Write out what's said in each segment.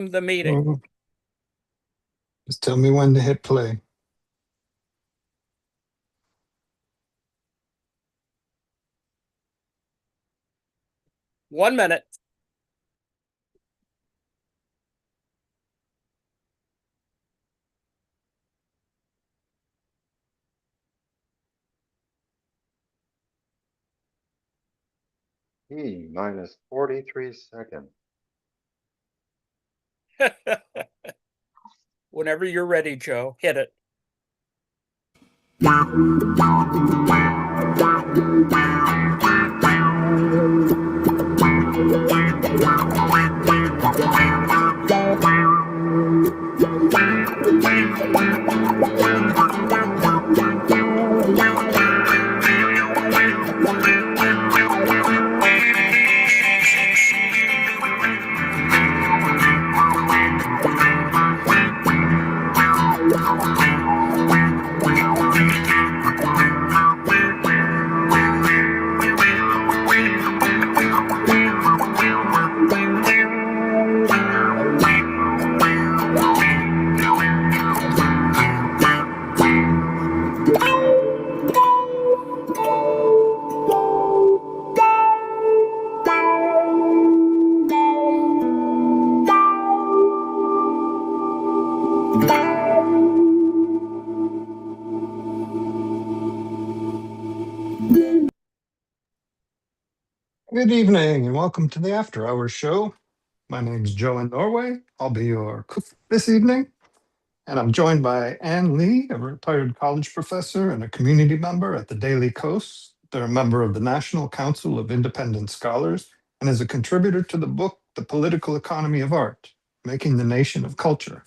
The meeting. Well, just tell me when to hit play. One minute. minus 43 seconds. Whenever you're ready, Joe, hit it. Good evening and welcome to the After Hours show. My name's Joe in Norway. I'll be your cook this evening. And I'm joined by Ann Lee, a retired college professor and a community member at the Daily Coast. They're a member of the National Council of Independent Scholars and is a contributor to the book, The Political Economy of Art, Making the Nation of Culture.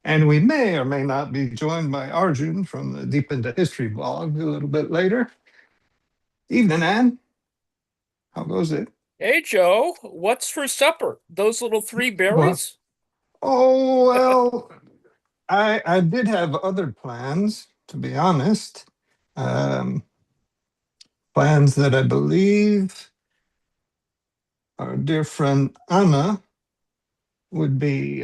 And we may or may not be joined by Arjun from the Deep Into History blog a little bit later. Evening, Ann. How goes it? Hey, Joe, what's for supper? Those little three berries? Oh, well, I did have other plans, to be honest. Um, Plans that I believe our dear friend Anna would be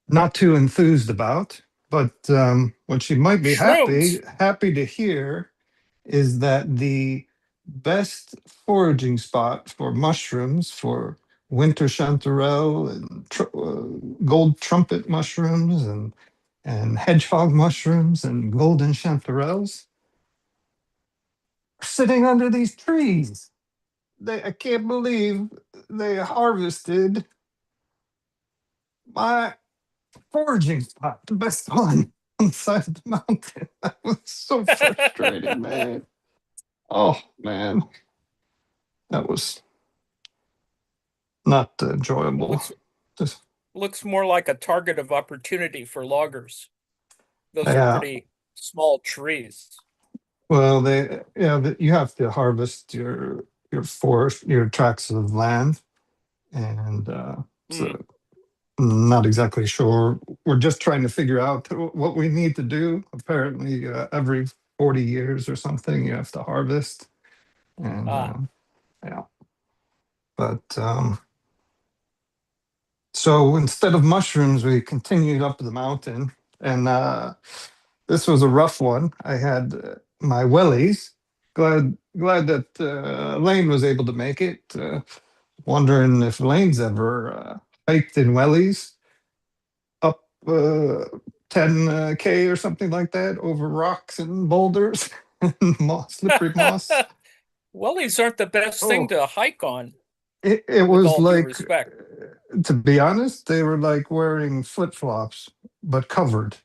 not too enthused about. But what she might be Shrooms. happy to hear is that the best foraging spot for mushrooms, for winter chanterelle and gold trumpet mushrooms and hedgehog mushrooms and golden chanterelles, are sitting under these trees. I can't believe they harvested my foraging spot, the best one on the side of the mountain. That was so frustrating, man. Oh, man. That was not enjoyable. Looks more like a target of opportunity for loggers. Those are Yeah. pretty small trees. Well, you have to harvest your forest, your tracts of land, and so not exactly sure. We're just trying to figure out what we need to do. Apparently, every 40 years or something, you have to harvest, and yeah. But so instead of mushrooms, we continued up the mountain, and this was a rough one. I had my wellies. Glad that Lane was able to make it. Wondering if Lane's ever hiked in wellies up 10K or something like that over rocks and boulders and slippery moss. Wellies aren't the best thing to hike on. It with was all due like, respect. to be honest, they were like wearing flip-flops, but covered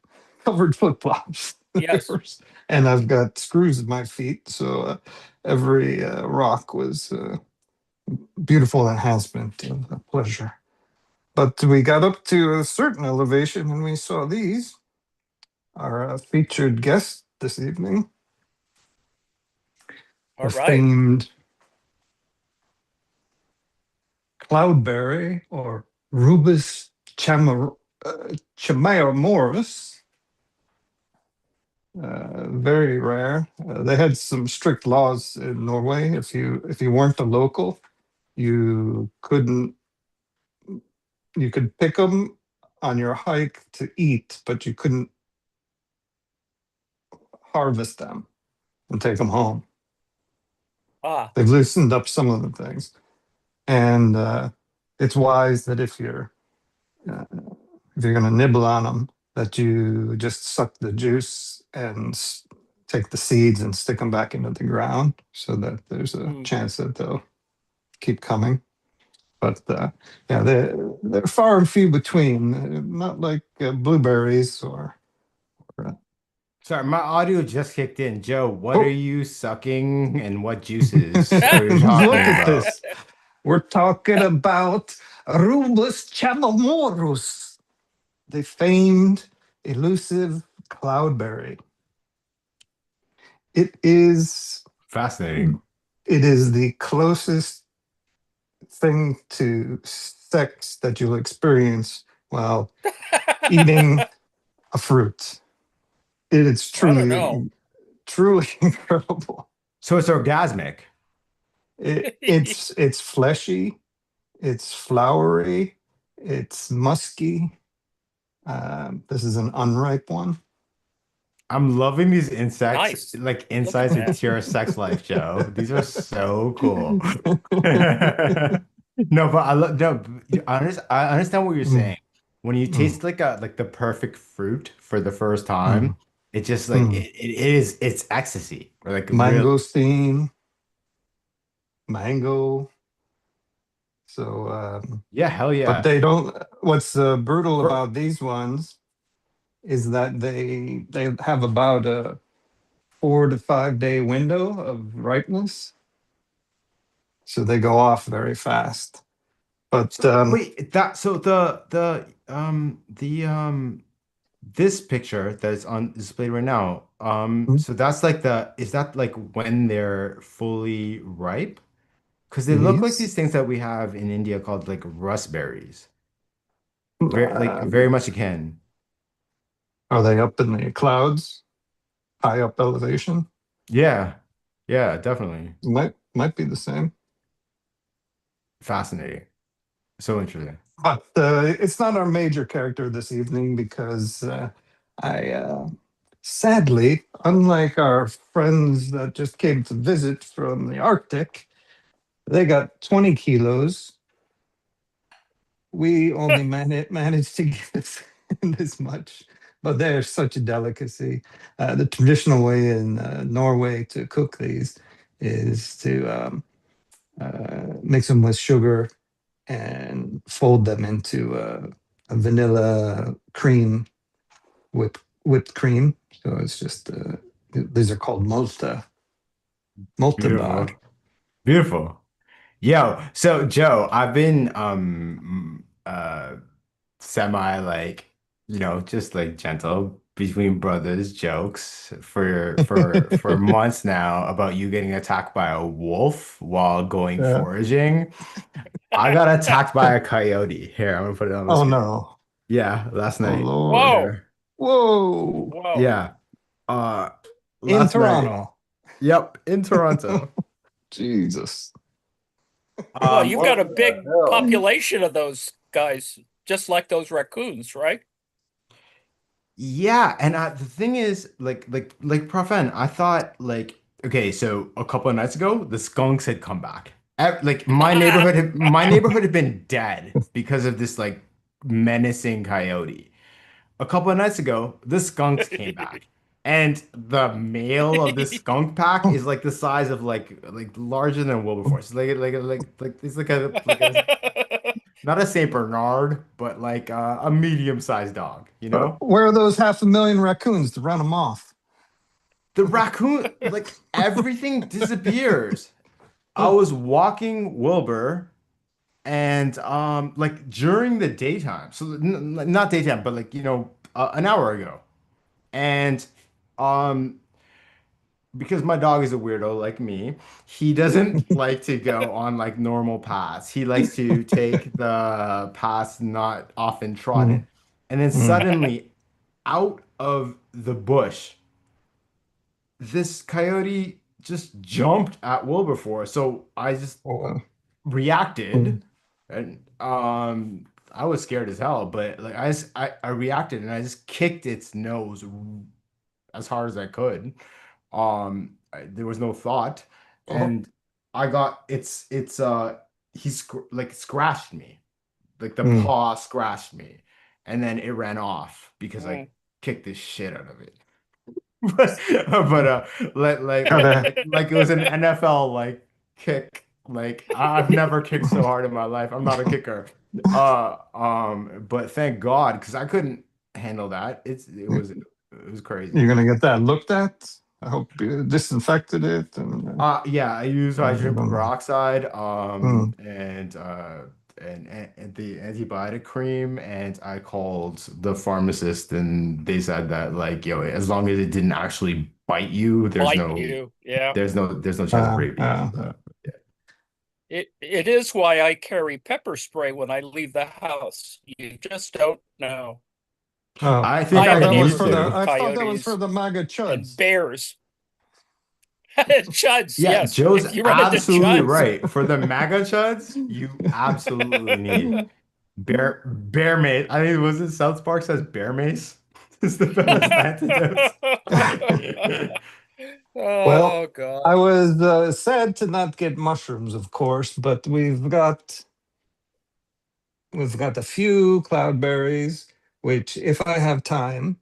flip-flops. Yes. And I've got screws in my feet, so every rock was beautiful enhancement and a pleasure. But we got up to a certain elevation and we saw these, our featured guest this evening, All the right. famed cloudberry or Rubus chamaeromoris. Very rare. They had some strict laws in Norway. If you weren't a local, you couldn't you could pick them on your hike to eat, but you couldn't harvest them and take them home. Ah, They've loosened up some of the things, and it's wise that uh, if you're going to nibble on them, that you just suck the juice and take the seeds and stick them back into the ground, so that there's a mm. chance that they'll keep coming. But yeah, they're far and few between. Not like blueberries or Sorry, my audio just kicked in. Joe, what are oh, you sucking and what juices are you talking look at about? this. We're talking about Rubus chamomorus, the famed elusive cloudberry. It is Fascinating. it is the closest thing to sex that you'll experience while eating a fruit. It is I don't know. truly incredible. So it's orgasmic. It's fleshy, it's flowery, it's musky. This is an unripe one. I'm loving these insects, Nice. like Look at insights that. into your sex life, Joe. These are so cool. No, but no, I understand what you're Mm, saying. When you mm, taste like the perfect fruit for the first time, mm, it just like mm. it's ecstasy. Or like real. Mangosteen, mango. So, Yeah, hell but yeah. they don't. What's brutal For, about these ones is that they have about a 4 to 5 day window of ripeness, so they go off very fast. But so wait, that so the this picture that's on display right now, so that's like is that like when they're fully ripe? Because they look like these these things that we have in India called like raspberries. Very um, much akin. are they up in the clouds, high up elevation? Yeah. Yeah, definitely. Might be the same. Fascinating. So interesting. But it's not our major character this evening because I sadly, unlike our friends that just came to visit from the Arctic, they got 20 kilos. We only managed to get this much, but they're such a delicacy. The traditional way in Norway to cook these is to mix them with sugar and fold them into a vanilla cream, whipped cream. So it's just these are called moltebad. Beautiful. Beautiful. Yo, so Joe, I've been semi like, just like gentle between brothers jokes for months now about you getting attacked by a wolf while going Yeah. foraging. I got attacked by a coyote. Here, I'm gonna put it on the Oh screen. no! Yeah, last Oh night. Lord! Whoa. Here. Whoa! Whoa. Yeah. Uh In last night. Toronto, Yep, in Toronto. Jesus! Well, Um you've What got a the big hell? population of those guys, just like those raccoons, right? Yeah, and the thing is, like Prof. N, I thought like, okay, so a couple of nights ago, the skunks had come back. Like my neighborhood had been dead because of this like menacing coyote. A couple of nights ago, the skunks came back, and the male of the skunk pack is like the size of like larger than Wilberforce. It's like it's like a not a Saint Bernard, but like a medium-sized dog, you know? Where are those 500,000 raccoons to run them off? The raccoon, like everything disappears. I was walking Wilbur and like during the daytime. So not daytime, but like, an hour ago. And um because my dog is a weirdo like me, he doesn't like to go on like normal paths. He likes to take the paths not often Mm, trodden. And then mm. suddenly out of the bush this coyote just jumped at Wilberforce. So I just Oh, reacted mm, and I was scared as hell, but like I reacted and I just kicked its nose as hard as I could. There was no thought, Oh, and I got he like scratched me, like the hmm. paw scratched me, and then it ran off because I Mm. kicked the shit out of it. But Gotta, like it was an NFL like kick. Like I've never kicked so hard in my life. I'm not a kicker. But thank God, because I couldn't handle that. It was crazy. you're gonna get that looked at. I hope you disinfected it and Yeah, I use I hydrogen don't know. peroxide, Hmm. and the antibiotic cream, and I called the pharmacist, and they said that like, yo, as long as it didn't actually bite you, Bite you. Yeah. there's no chance of rabies. Uh, Yeah. It is why I carry pepper spray when I leave the house. You just don't know. oh, I I think I have thought I a that was used for neighborhood the. to. with I thought that was for coyotes the MAGA and chuds. bears. Chuds, Yeah, yes. Joe's If you run into absolutely chuds. right. For the MAGA chuds, you absolutely need bear mace. I think was it South Park says bear mace is the best antidote. Well, Oh I God. was sad to not get mushrooms, of course, but we've got a few cloudberries, which, if I have time,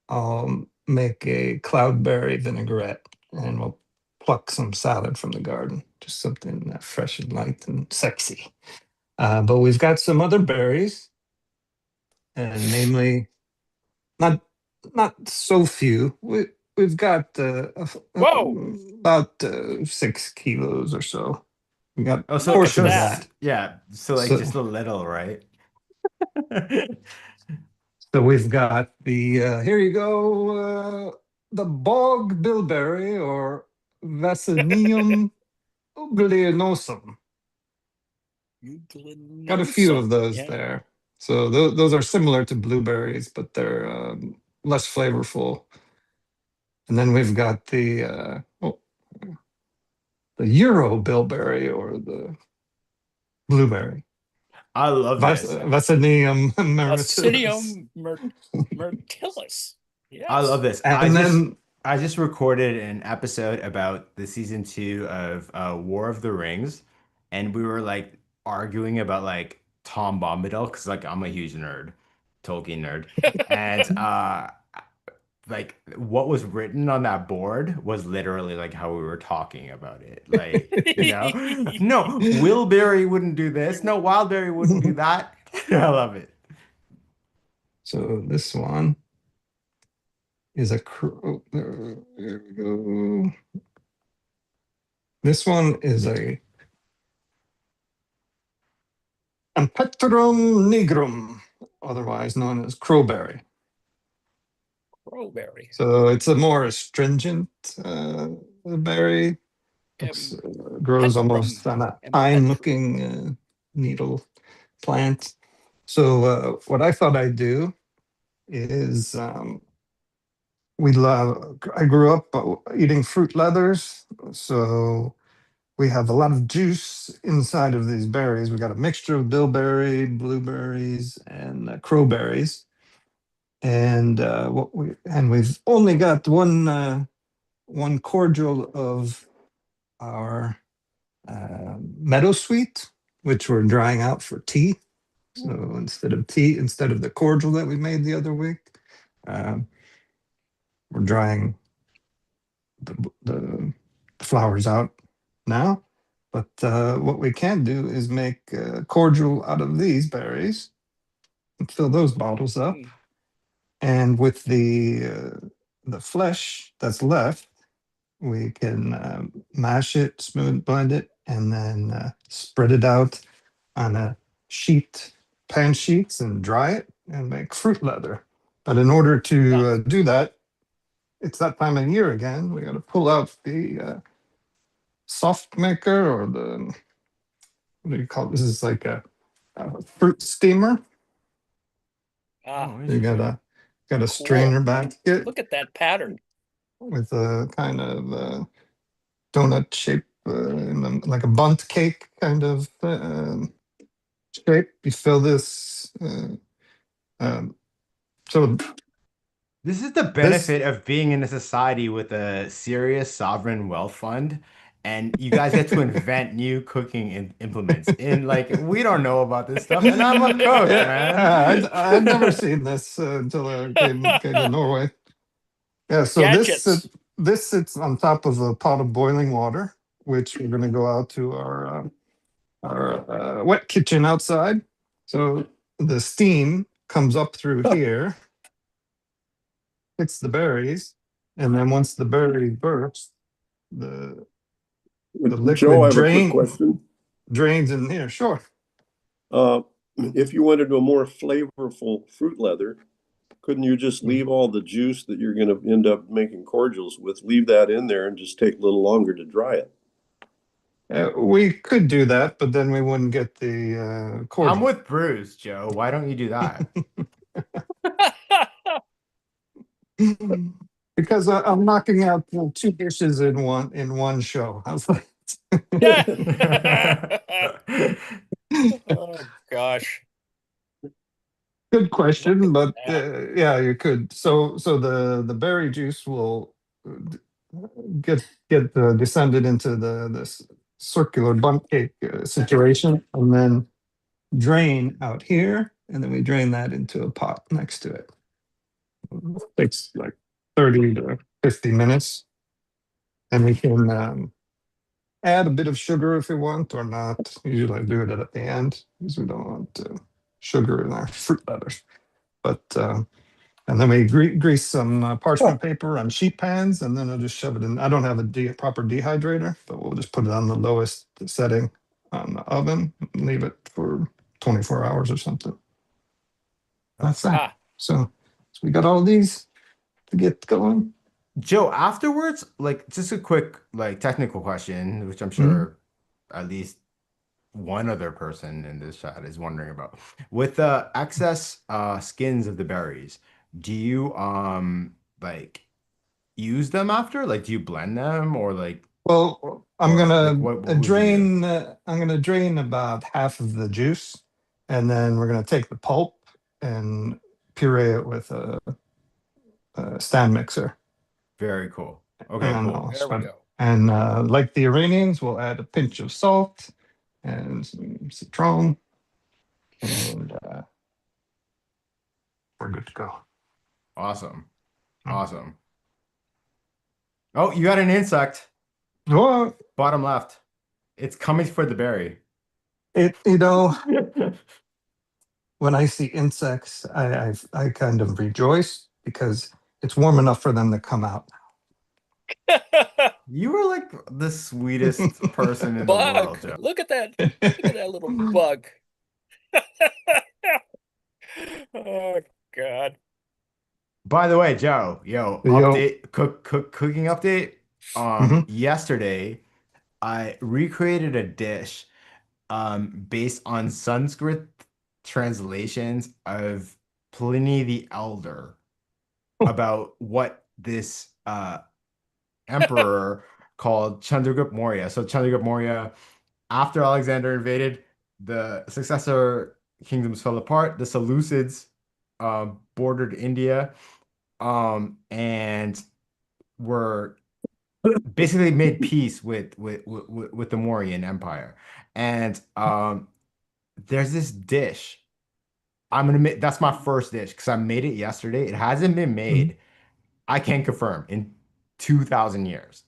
I'll make a cloudberry vinaigrette, and we'll pluck some salad from the garden, just something fresh and light and sexy. But we've got some other berries, and namely, not not so few. We've got Whoa, about 6 kilos or so. We got Oh, a look at portion of that. that. yeah, so like So just a little, right? so we've got the here you go, the bog bilberry or Vaccinium uglionosum. Got a few of Euglenoson. those Yeah. there. So those are similar to blueberries, but they're less flavorful. And then we've got the Euro bilberry or the blueberry. I love this. Vaccinium meritorious. Ostidium myrtillus. I love Yes. this. And then I just recorded an episode about the season 2 of War of the Rings, and we were like arguing about like Tom Bombadil because like I'm a huge nerd, Tolkien nerd, and like what was written on that board was literally like how we were talking about it. Like, no, Wilberry wouldn't do this. No, Wildberry wouldn't do that. I love it. so this one is oh, there we go. This one is a Ampetrum nigrum, otherwise known as crowberry. Crowberry. So it's a more astringent berry. Grows almost on a pine-looking needle plant. So what I thought I'd do is I grew up eating fruit leathers, so we have a lot of juice inside of these berries. We got a mixture of bilberry, blueberries, and crowberries, and we've only got one cordial of our meadowsweet, which we're drying out for tea. So instead of the cordial that we made the other week, um, we're drying the flowers out now. But what we can do is make cordial out of these berries and fill those bottles up. Mm. And with the flesh that's left, we can mash it, smooth blend it, and then spread it out on a pan sheets, and dry it and make fruit leather. But in order to Ah, do that, it's that time of year again. We got to pull out the soft maker, or what do you call it? This is like a fruit steamer. ah, Oh, You got interesting. a cool. strainer basket Look at that pattern. with a kind of donut shape, like a bunt cake kind of shape. You fill this Um, so This is the this, benefit of being in a society with a serious sovereign wealth fund, and you guys get to invent new cooking implements. And like, we don't know about this stuff, and I'm a cook, man. yeah, I'd never seen this until I came to Norway. Yeah, so Gadgets. this sits on top of a pot of boiling water, which we're going to go out to our wet kitchen outside. So the steam comes up through here, hits the berries, and then once the berry bursts, the Joe, I liquid have a quick question. drains in here. Sure. If you wanted a more flavorful fruit leather, couldn't you just leave all the juice that you're going to end up making cordials with, leave that in there and just take a little longer to dry it? We could do that, but then we wouldn't get the I'm cordial. with Bruce, Joe. Why don't you do that? Because I'm knocking out two dishes in one show. How's that? Oh gosh. Good question, Look but at that. yeah, you could. So the berry juice will get descended into this circular bundt cake situation, and then drain out here, and then we drain that into a pot next to it. Takes like 30 to 50 minutes, and we can add a bit of sugar if we want or not. Usually I do it at the end because we don't want sugar in our fruit leathers. But and then we grease some parchment paper on sheet pans, and then I'll just shove it in. I don't have a proper dehydrator, but we'll just put it on the lowest setting on the oven and leave it for 24 hours or something. That's that. Ah, So we got all these to get going. Joe, afterwards, like just a quick like technical question, which I'm sure at least one other person in this chat is wondering about. With the excess skins of the berries, do you like use them after? Like do you blend them or like Well, I'm or gonna like what would you do? drain. I'm gonna drain about half of the juice, and then we're gonna take the pulp and puree it with a stand mixer. Very cool. Okay, And cool. there we go. And like the Iranians, we'll add a pinch of salt and some citron, and we're good to go. Awesome. Awesome. Oh, you got an insect. Well, Bottom left. It's coming for the berry. when I see insects, I kind of rejoice because it's warm enough for them to come out. You were like the sweetest person in the world, Bug. Joe. Look at that. Look at that little bug. Oh God. By the way, Joe, yo, Yo. update, cooking update. Mhm. Yesterday I recreated a dish based on Sanskrit translations of Pliny the Elder about what this emperor called Chandragupta Maurya. So Chandragupta Maurya, after Alexander invaded, the successor kingdoms fell apart. The Seleucids bordered India and were basically made peace with the Mauryan Empire. And there's this dish. I'm gonna make that's my first dish because I made it yesterday. It hasn't been made. I can confirm in 2,000 years.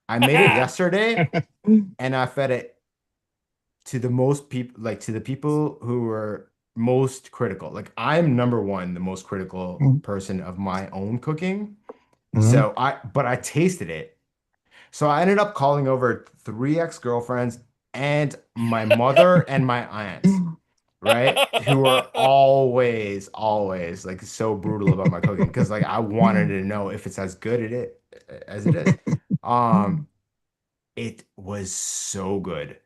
I made it yesterday and I fed it to the most people, like to the people who were most critical. Like I'm number one, the most critical person of my own cooking. So but I tasted it. So I ended up calling over 3 ex-girlfriends and my mother and my aunts, right? Who are always like so brutal about my cooking because like I wanted to know if it's as good as it is. It was so good.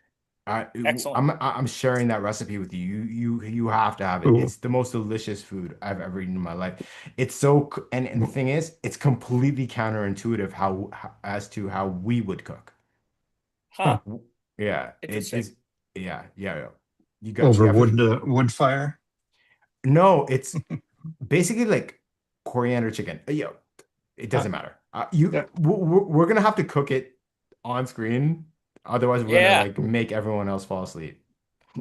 Excellent. I'm sharing that recipe with you. You have to have it. Ooh. It's the most delicious food I've ever eaten in my life. It's so and the thing is, it's completely counterintuitive as to how we would cook. Huh. Yeah, it Interesting. is. Yeah. You Over have to. wood fire. No, it's basically like coriander chicken. Yeah, it doesn't matter. Yeah. We're gonna have to cook it on screen, otherwise we're gonna Yeah, like make everyone else fall asleep.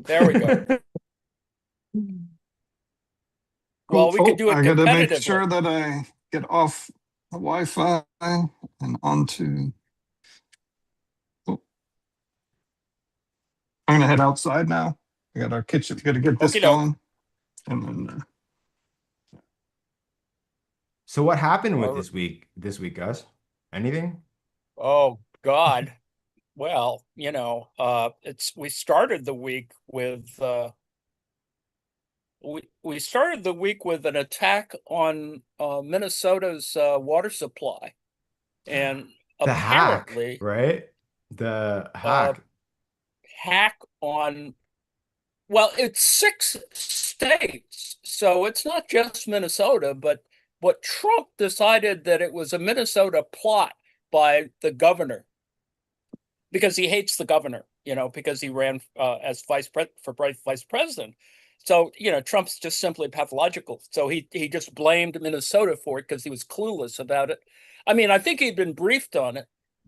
there we go. Cool. Well, we could Oh, do it I gotta make sure competitively. that I get off the Wi-Fi and onto. Oh, I'm gonna head outside now. We got our kitchen. Got to get this Okie doke. going, and then So what happened with All right. this week, Gus? Anything? Oh God. Well, we started the week with we started the week with an attack on Minnesota's water supply, and The hack, apparently right? The uh, hack. hack on. Well, it's 6 states, so it's not just Minnesota, but Trump decided that it was a Minnesota plot by the governor because he hates the governor, because he ran as vice president. So, Trump's just simply pathological. So he just blamed Minnesota for it because he was clueless about it. I mean, I think he'd been briefed on it,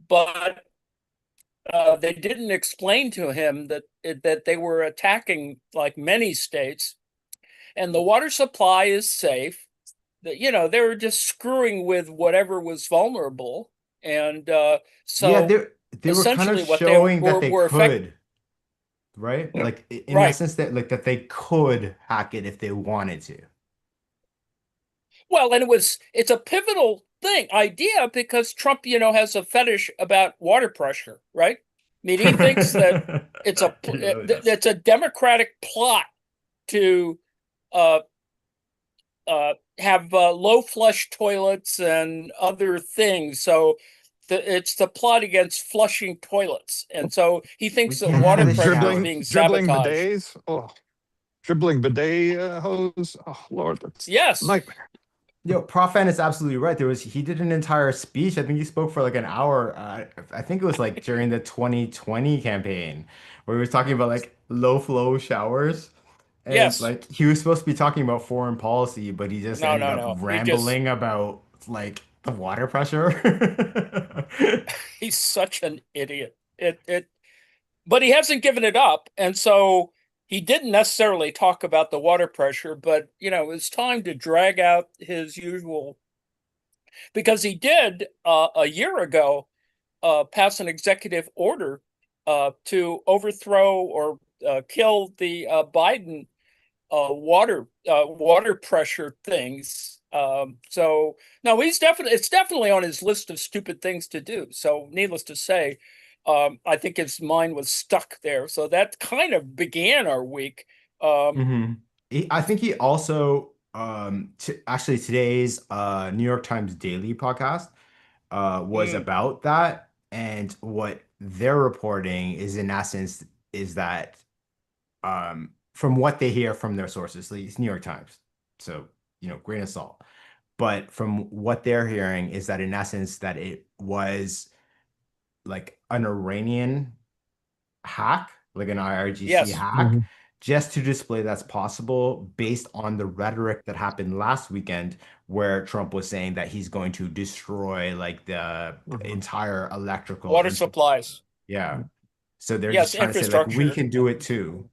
but they didn't explain to him that they were attacking like many states, and the water supply is safe. That they were just screwing with whatever was vulnerable, and Yeah, so they were kind of essentially what they showing that they were effect. could, right? yeah. Like in Right. essence that like that they could hack it if they wanted to. Well, and it's a pivotal idea because Trump, has a fetish about water pressure, right? I mean, he thinks that it's a He really does. it's a democratic plot to uh, have low flush toilets and other things. So it's the plot against flushing toilets, and so he We thinks that can't have water the pressure is dribbling, being showers. dribbling sabotaged. bidets. Oh, dribbling bidet hose. Oh Lord, that's a Yes, nightmare. Yo, Prof. N is absolutely right. He did an entire speech. I think he spoke for like an hour. I think it was like during the 2020 campaign where he was talking about like low flow showers. And yes. like he was supposed to be talking about foreign policy, but he just No, ended no, up no. rambling about like the water pressure. He's such an idiot. But he hasn't given it up, and so he didn't necessarily talk about the water pressure, but it's time to drag out his usual, because he did a year ago pass an executive order to overthrow or kill the Biden water pressure things. So no, it's definitely on his list of stupid things to do. So needless to say, I think his mind was stuck there. So that kind of began our week. Um, hmm I think he also actually today's New York Times Daily podcast was mm, about that, and what they're reporting is in essence is that from what they hear from their sources, like it's New York Times, so grain of salt. But from what they're hearing is that in essence that it was like an Iranian hack, like an IRGC yes, hack, Mhm. just to display that's possible based on the rhetoric that happened last weekend, where Trump was saying that he's going to destroy like the Mhm. entire electrical water infrastructure. supplies. Yeah. So they're Yes, just trying to say like we infrastructure. can do it too.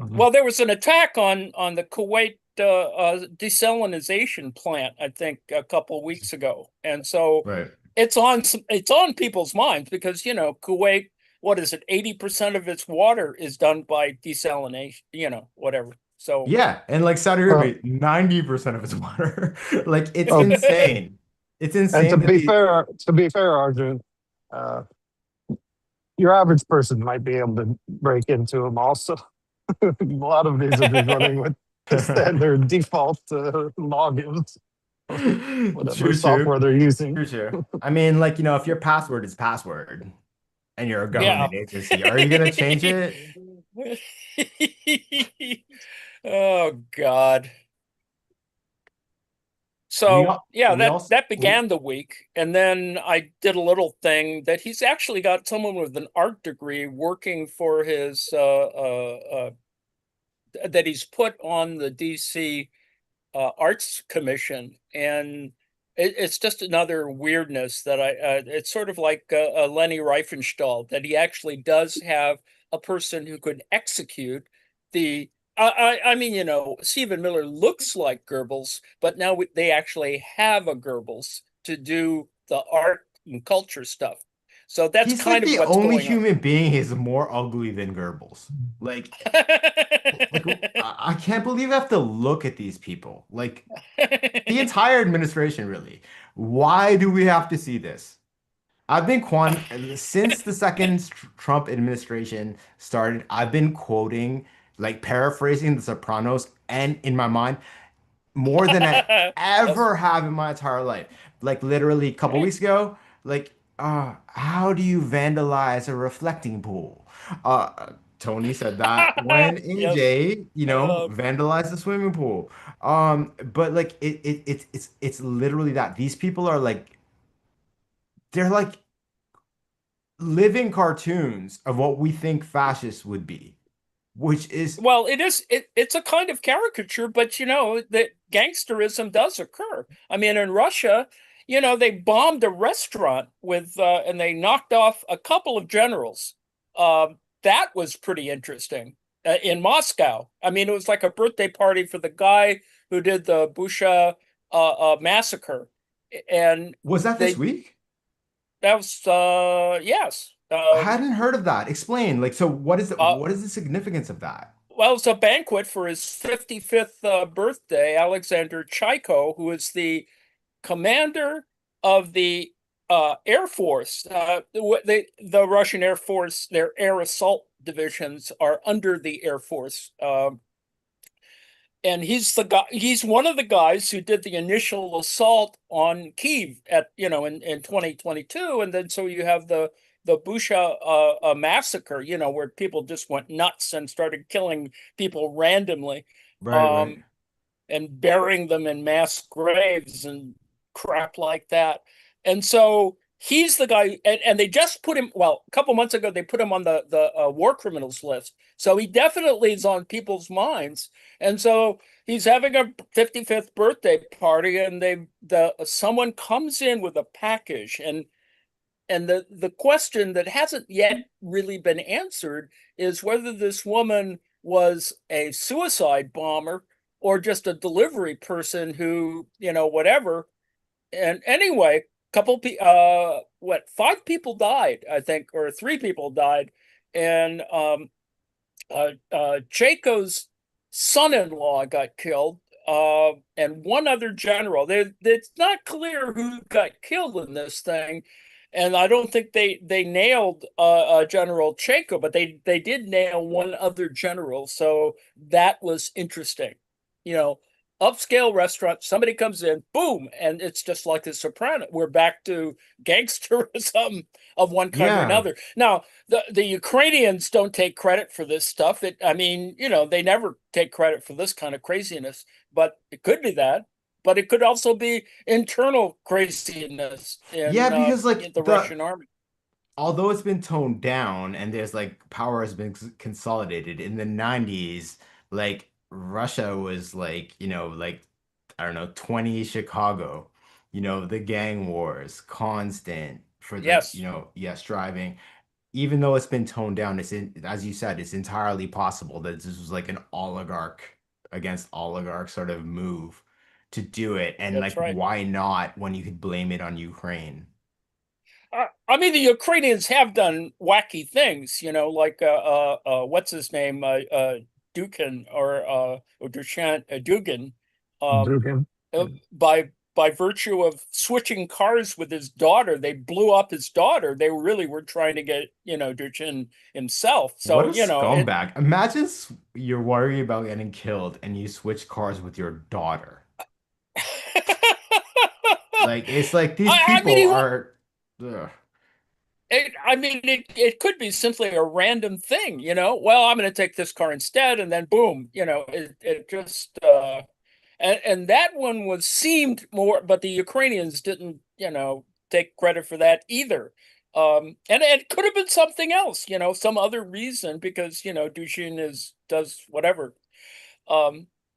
Mhm. Well, there was an attack on the Kuwait desalinization plant, I think, a couple of weeks ago, and so Right. it's on people's minds because Kuwait, what is it, 80% of its water is done by desalination, whatever. So Yeah, and like Saudi Uh, Arabia, 90% of its water. Like it's oh, insane. It's and insane that the to be fair, Arjun, uh, your average person might be able to break into them. Also, a lot of these are just running with the standard default logins, whatever True, true. software they're using. True, true. I mean, like, if your password is password and you're a yeah. government agency, are you gonna change it? Oh God. We So all yeah, we that also that began the week, and then I did a little thing that he's actually got someone with an art degree working for his that he's put on the DC Arts Commission, and it's just another weirdness that it's sort of like Leni Riefenstahl, that he actually does have a person who could execute the. I mean, Stephen Miller looks like Goebbels, but now they actually have a Goebbels to do the art and culture stuff. So that's He's like kind of the what's only going on. human being who's more ugly than Goebbels. Like, like I can't believe I have to look at these people. Like the entire administration, really. Why do we have to see this? I've been since the second Trump administration started. I've been quoting, like paraphrasing The Sopranos, and in my mind, more than I Yes. ever have in my entire life. Like literally a couple weeks ago, like, how do you vandalize a reflecting pool? Tony said that when Yes. AJ, Uh, vandalized the swimming pool. But like it's literally that. These people are like they're like living cartoons of what we think fascists would be, which is Well, it's a kind of caricature, but that gangsterism does occur. I mean, in Russia, they bombed a restaurant and they knocked off a couple of generals. That was pretty interesting. In Moscow, I mean, it was like a birthday party for the guy who did the Busha massacre, and was that this they week? that was yes. I hadn't heard of that. Explain. Like, so Uh, what is the significance of that? Well, it's a banquet for his 55th birthday. Alexander Chaiko, who is the commander of the Air Force, the Russian Air Force, their air assault divisions are under the Air Force. And he's the guy. He's one of the guys who did the initial assault on Kiev in 2022, and then so you have the Busha massacre, where people just went nuts and started killing people randomly. Right, right. Um, and burying them in mass graves and crap like that. And so he's the guy, and they just put him. Well, a couple months ago, they put him on the war criminals list. So he definitely is on people's minds. And so he's having a 55th birthday party, and someone comes in with a package, and the question that hasn't yet really been answered is whether this woman was a suicide bomber or just a delivery person who, whatever. And anyway, five people died, I think, or three people died. And Chaco's son-in-law got killed, and one other general. It's not clear who got killed in this thing, and I don't think they nailed General Chaco, but they did nail one other general. So that was interesting. You know, Upscale restaurant, somebody comes in, boom, and it's just like The Soprano. We're back to gangsterism of one kind or Yeah. another. Now, the Ukrainians don't take credit for this stuff. I mean, they never take credit for this kind of craziness, but it could be that. But it could also be internal craziness Yeah, in because like the Russian army. although it's been toned down and there's like power has been consolidated in the 90s, like Russia was like, like I don't know, 20 Chicago, the gang wars, constant for the, Yes, yeah, striving. Even though it's been toned down, as you said, it's entirely possible that this was like an oligarch against oligarch sort of move to do it. And that's like, right. why not when you could blame it on Ukraine? I mean, the Ukrainians have done wacky things, like what's his name, Dukin or Dugin, um, Dugan. by virtue of switching cars with his daughter, they blew up his daughter. They really were trying to get Duchin himself. What So a scumbag. Imagine you're worried about getting killed and you switch cars with your daughter. Like, it's like these I mean, people are. Ugh. it could be simply a random thing, Well, I'm going to take this car instead, and then boom, it just and that one seemed more, but the Ukrainians didn't, take credit for that either. And it could have been something else, some other reason, because Dushin does whatever.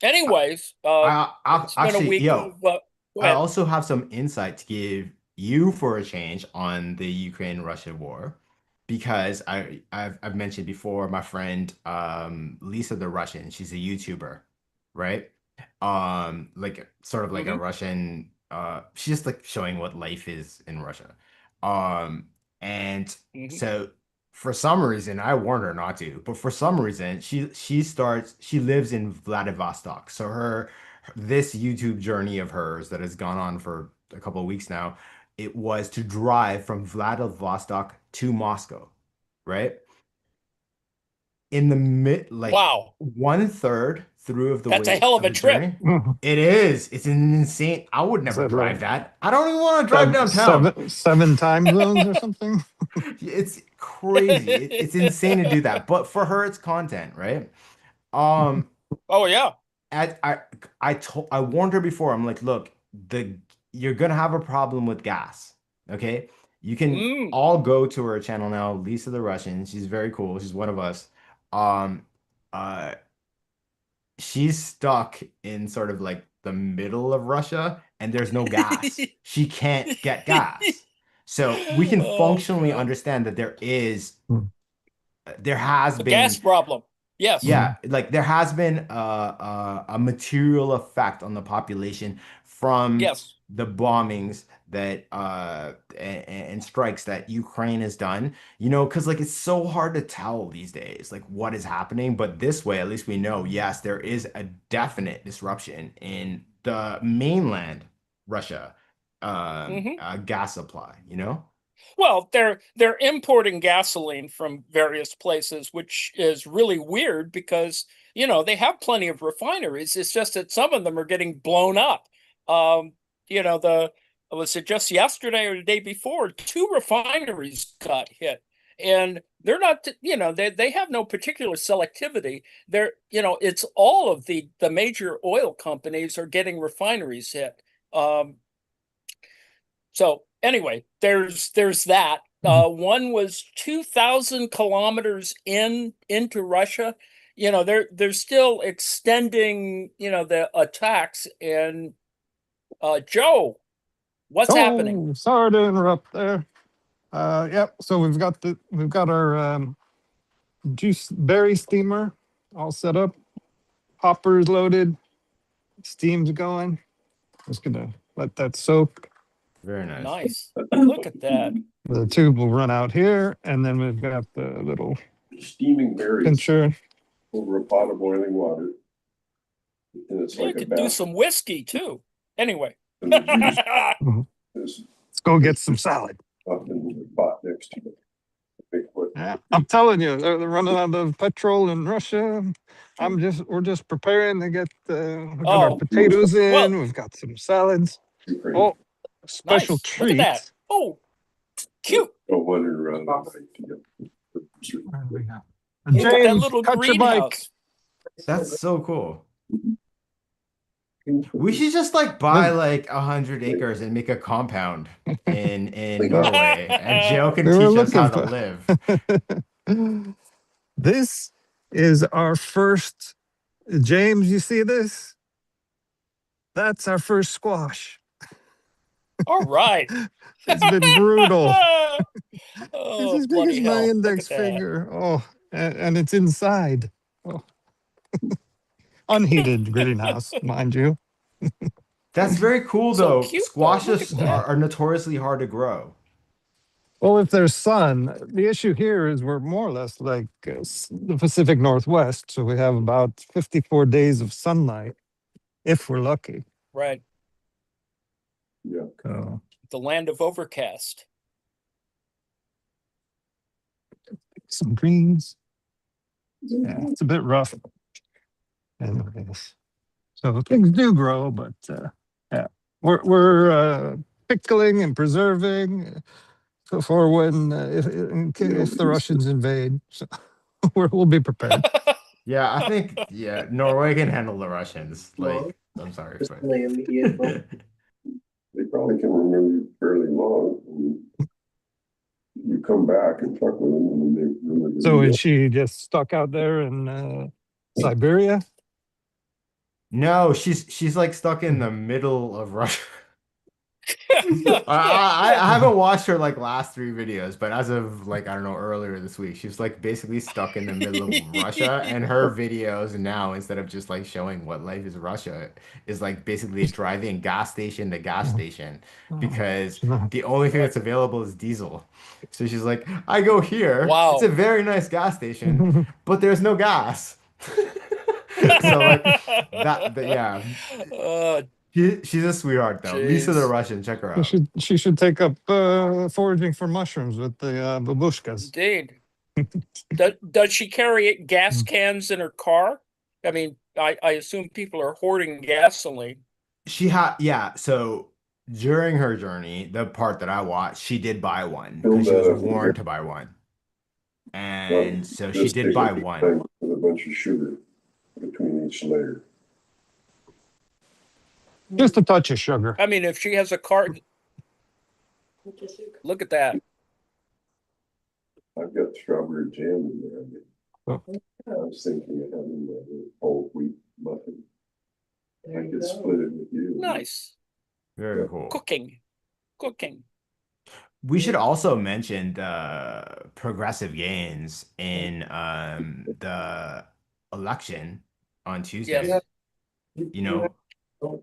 Anyways, I've it's been a actually, week yo, of go I ahead. also have some insight to give you for a change on the Ukraine-Russia war, because I've mentioned before my friend Lisa the Russian, she's a YouTuber, right? Like sort of like a Hmm. Russian she's just like showing what life is in Russia. Um and Hmm. so for some reason I warned her not to, but for some reason she lives in Vladivostok. So her this YouTube journey of hers that has gone on for a couple of weeks now, it was to drive from Vladivostok to Moscow, right? In the mid, like Wow, one third through of the that's a way hell of of a the trip. journey. It is. It's an insane. I would Is never that like drive that. I don't even want to drive downtown. seven time zones or something? It's crazy. It's insane to do that. But for her, it's content, right? Um, Oh yeah. I I I warned her before. I'm like, look, the you're gonna have a problem with gas. Okay? You can Mm. all go to her channel now, Lisa the Russian. She's very cool. She's one of us. Um, uh, she's stuck in sort of like the middle of Russia and there's no gas. She can't get gas. So we can Oh functionally God, understand that there has a gas been problem. Yes. yeah, like there has been a material effect on the population from Yes. the bombings that and strikes that Ukraine has done. You know, because like it's so hard to tell these days, like what is happening. But this way, at least we know, yes, there is a definite disruption in the mainland Russia Hmm. gas supply. You know? Well, they're importing gasoline from various places, which is really weird because, they have plenty of refineries. It's just that some of them are getting blown up. Um, the was it just yesterday or the day before, two refineries got hit. And they're not, they have no particular selectivity. It's all of the major oil companies are getting refineries hit. Um, so anyway, there's that. One was 2,000 kilometers into Russia. They're still extending, the attacks. And Joe, what's happening? Oh, sorry to interrupt there. Yep. So we've got our juice berry steamer all set up. Hoppers loaded. Steam's going. Just gonna let that soak. Very nice. Nice. Look at that. The tube will run out here, and then we've got the little Steaming berries pincher. over a pot of boiling water. And it's You like a could do bath. some whiskey too. Anyway. And the juice Mhm. is Let's go get some salad. up in the pot next to it. Big foot. Yeah, I'm telling you, they're running out of petrol in Russia. We're just preparing to get. We've got our Oh, potatoes well, in. We've got some salads. Ukraine. Oh, special nice. Look at that. treat. Oh, cute. Go wandering around at night to get. There we go. Look at that James, little cut your mic. greenhouse. That's so cool. We should just like buy like 100 acres and make a compound in Norway, and Joe can We were teach us how looking to for- live. This is our first. James, you see this? That's our first squash. All right. It's been brutal. It's Oh, as big as bloody my hell. Look index at that. finger. Oh, and it's inside. Oh. Unheated greenhouse, mind you. That's very cool So though. cute, though. Look at Squashes that. are notoriously hard to grow. Well, if there's sun, the issue here is we're more or less like the Pacific Northwest. So we have about 54 days of sunlight if we're lucky. Right. Yeah. So The land of overcast. some greens. Yeah, it's a bit rough. Anyways, so things do grow, but yeah, we're pickling and preserving for when if the Russians invade. So we'll be prepared. Yeah, I think Norway can handle the Russians. Like, I'm sorry. They probably can remember you fairly long. And you come back and talk with them and they remember. So is she just stuck out there in Siberia? No, she's like stuck in the middle of Russia. I haven't watched her like last three videos, but as of like I don't know earlier this week, she's like basically stuck in the middle of Russia, and her videos now instead of just like showing what life is Russia is like basically driving gas station to gas station because the only thing that's available is diesel. So she's like, I go here, it's a Wow. very nice gas station, but there's no gas. So like yeah, Oh, she's a sweetheart though. Lisa the jeez. Russian, check her She out. should take up foraging for mushrooms with the babushkas. Indeed. Does she carry gas cans in her car? I mean, I assume people are hoarding gasoline. She had, yeah. So during her journey, the part that I watched, she did buy one Build because she that was up in here. warned to buy one. Well, And so she just did take buy a big one. thing with a bunch of sugar between each layer. Just a touch of sugar. I mean, if she has a car, look at that. I've got strawberry jam in there. Oh. I was thinking of having a whole wheat muffin. I could split it with you. Nice. Very cool. Cooking. We should also mention the progressive gains in the election on Tuesday. Yes. You know, Well,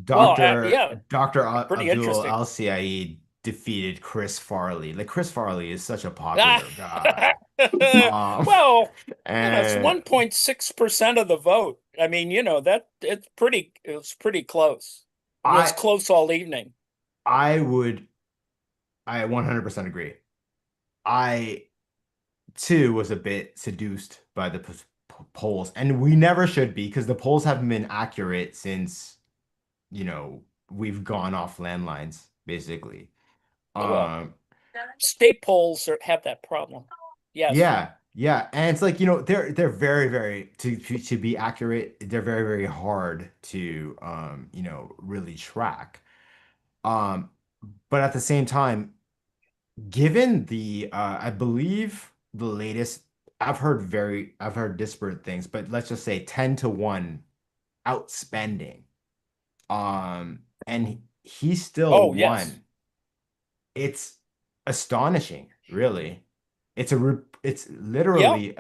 Dr. yeah, Dr. pretty Abdul interesting. Al-Sayed defeated Chris Farley. Like Chris Farley is such a popular guy. Well, it's And 1.6% of the vote. I mean, that it was pretty close. It was I close all evening. I would I 100% agree. I too was a bit seduced by the polls, and we never should be because the polls haven't been accurate since, we've gone off landlines, basically. Well, Um, state polls have that problem. Yes. yeah, yeah, and it's like, they're very, very to be accurate, they're very, very hard to really track. Um, but at the same time, given the I believe the latest, I've heard disparate things, but let's just say 10-1 outspending. And he still Oh, yes. won. It's astonishing, really. It's Yeah. literally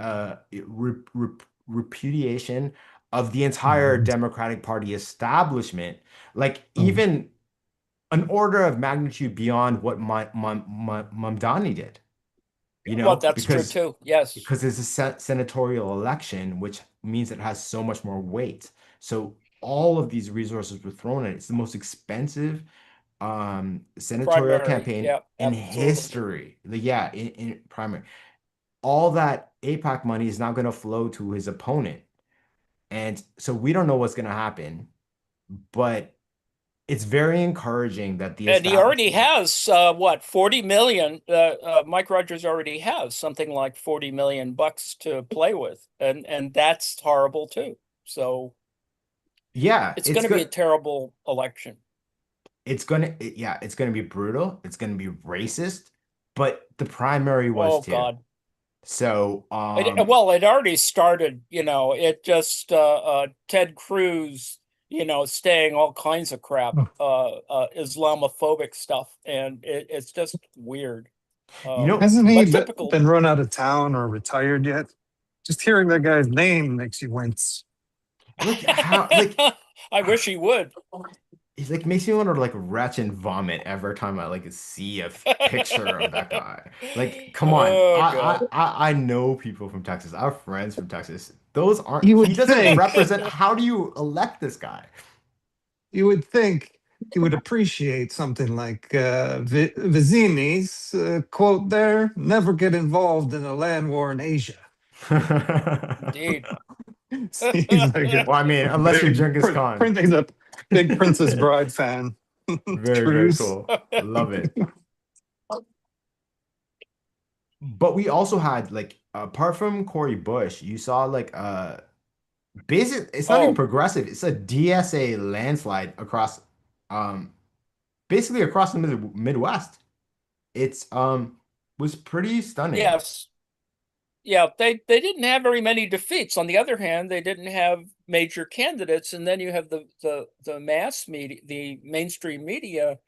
repudiation of the entire Democratic Party establishment, like even an order of magnitude beyond what Mamdani did, Well, that's true because too. Yes. it's a senatorial election, which means it has so much more weight. So all of these resources were thrown at it. It's the most expensive senatorial Primary. campaign Yeah, in absolutely. history. Yeah, in primary. All that APAC money is now going to flow to his opponent. And so we don't know what's going to happen, but it's very encouraging that the And he already establishment. has what, 40 million. Mike Rogers already has something like 40 million bucks to play with, and that's horrible too. So Yeah, it's going to be a terrible election. it's gonna be brutal. It's gonna be racist, but the primary was Oh too. God. So, Well, it already started, it just Ted Cruz, saying all kinds of crap, Islamophobic stuff, and it's just weird. you know, Hasn't he But typical. been run out of town or retired yet? Just hearing that guy's name makes you wince. like how, like I wish he would. he's like makes me want to like retch and vomit every time I like see a picture of that guy. Like, come on, Oh God. I know people from Texas. I have friends from Texas. Those aren't. You He would doesn't think, represent. How do you elect this guy? you would think he would appreciate something like Vizini's quote there, never get involved in a land war in Asia. Indeed. He's like a Well, I mean, unless you're Genghis Khan. He's a big Princess Bride fan. Very, very Cruz. cool. Love it. But we also had like apart from Cori Bush, you saw like basic it's not even Oh, progressive, it's a DSA landslide across um basically across the Midwest. It's was pretty stunning. yes. yeah, they didn't have very many defeats. On the other hand, they didn't have major candidates, and then you have the mass media, the mainstream media,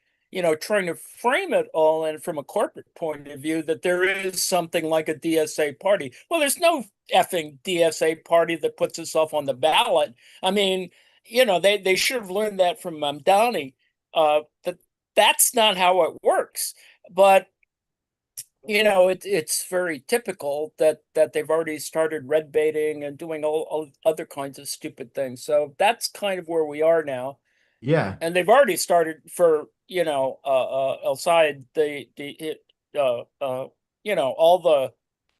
trying to frame it all and from a corporate point of view that there is something like a DSA party. Well, there's no effing DSA party that puts itself on the ballot. I mean, they should have learned that from Mamdani. That that's not how it works. But it's very typical that they've already started red baiting and doing all other kinds of stupid things. So that's kind of where we are now. Yeah. And they've already started for, outside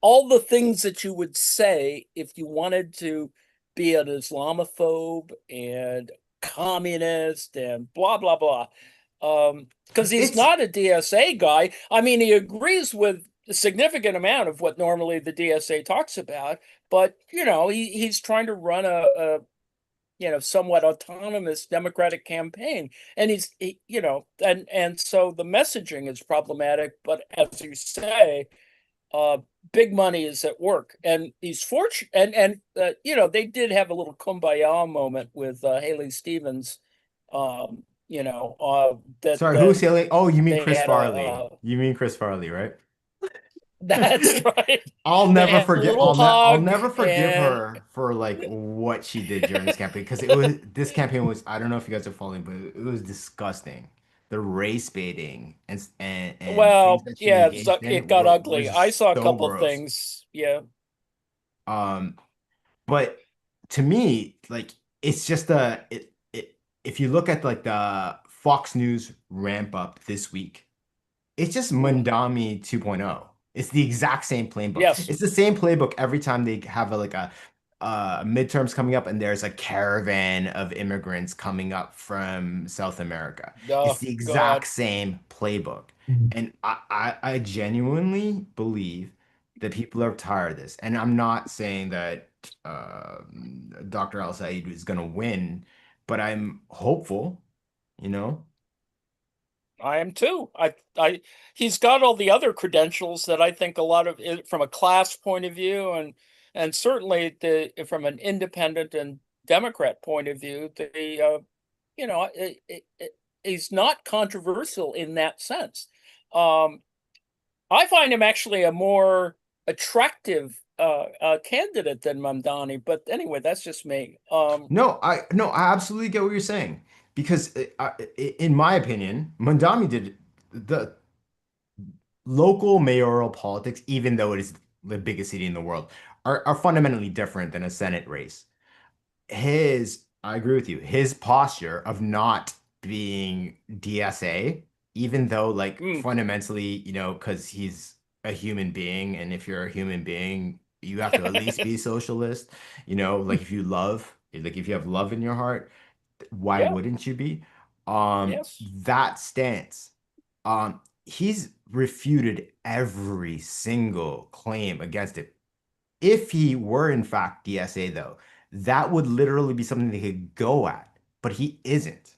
all the things that you would say if you wanted to be an Islamophobe and communist and blah blah blah. Because he's It's not a DSA guy. I mean, he agrees with a significant amount of what normally the DSA talks about, but he's trying to run a somewhat autonomous democratic campaign, and and so the messaging is problematic. But as you say, big money is at work, and he's fortunate. And they did have a little kumbaya moment with Haley Stevens. Sorry, That who's sailing? Oh, you mean they Chris had Farley. You mean Chris Farley, right? that's right. I'll They never had a forget. little I'll hug, never forgive and her for like what she did during this campaign because it was this campaign was I don't know if you guys are following, but it was disgusting. The race baiting and things well, that she yeah, engaged it in got were ugly. I just saw a so couple gross. things. Yeah. Um, but to me, like it's just if you look at like the Fox News ramp up this week. It's just Mm. Mandami 2.0. It's the exact same playbook. Yes. It's the same playbook every time they have like a midterms coming up and there's a caravan of immigrants coming up from South America. It's Oh the exact God. same playbook. Mhm. And I genuinely believe that people are tired of this. And I'm not saying that Dr. Al Said is going to win, but I'm hopeful, you know? I am too. He's got all the other credentials that I think a lot of it from a class point of view, and certainly from an independent and Democrat point of view, you know, he's not controversial in that sense. Um, I find him actually a more attractive candidate than Mamdani, but anyway, that's just me. No, I absolutely get what you're saying because in my opinion, Mandami did the local mayoral politics, even though it is the biggest city in the world, are fundamentally different than a Senate race. I agree with you, his posture of not being DSA, even though like Mm. fundamentally, because he's a human being, and if you're a human being, you have to at least be socialist, like if you have love in your heart, why Yeah. wouldn't you be? Yes. That stance, he's refuted every single claim against it. If he were in fact DSA, though, that would literally be something they could go at, but he isn't.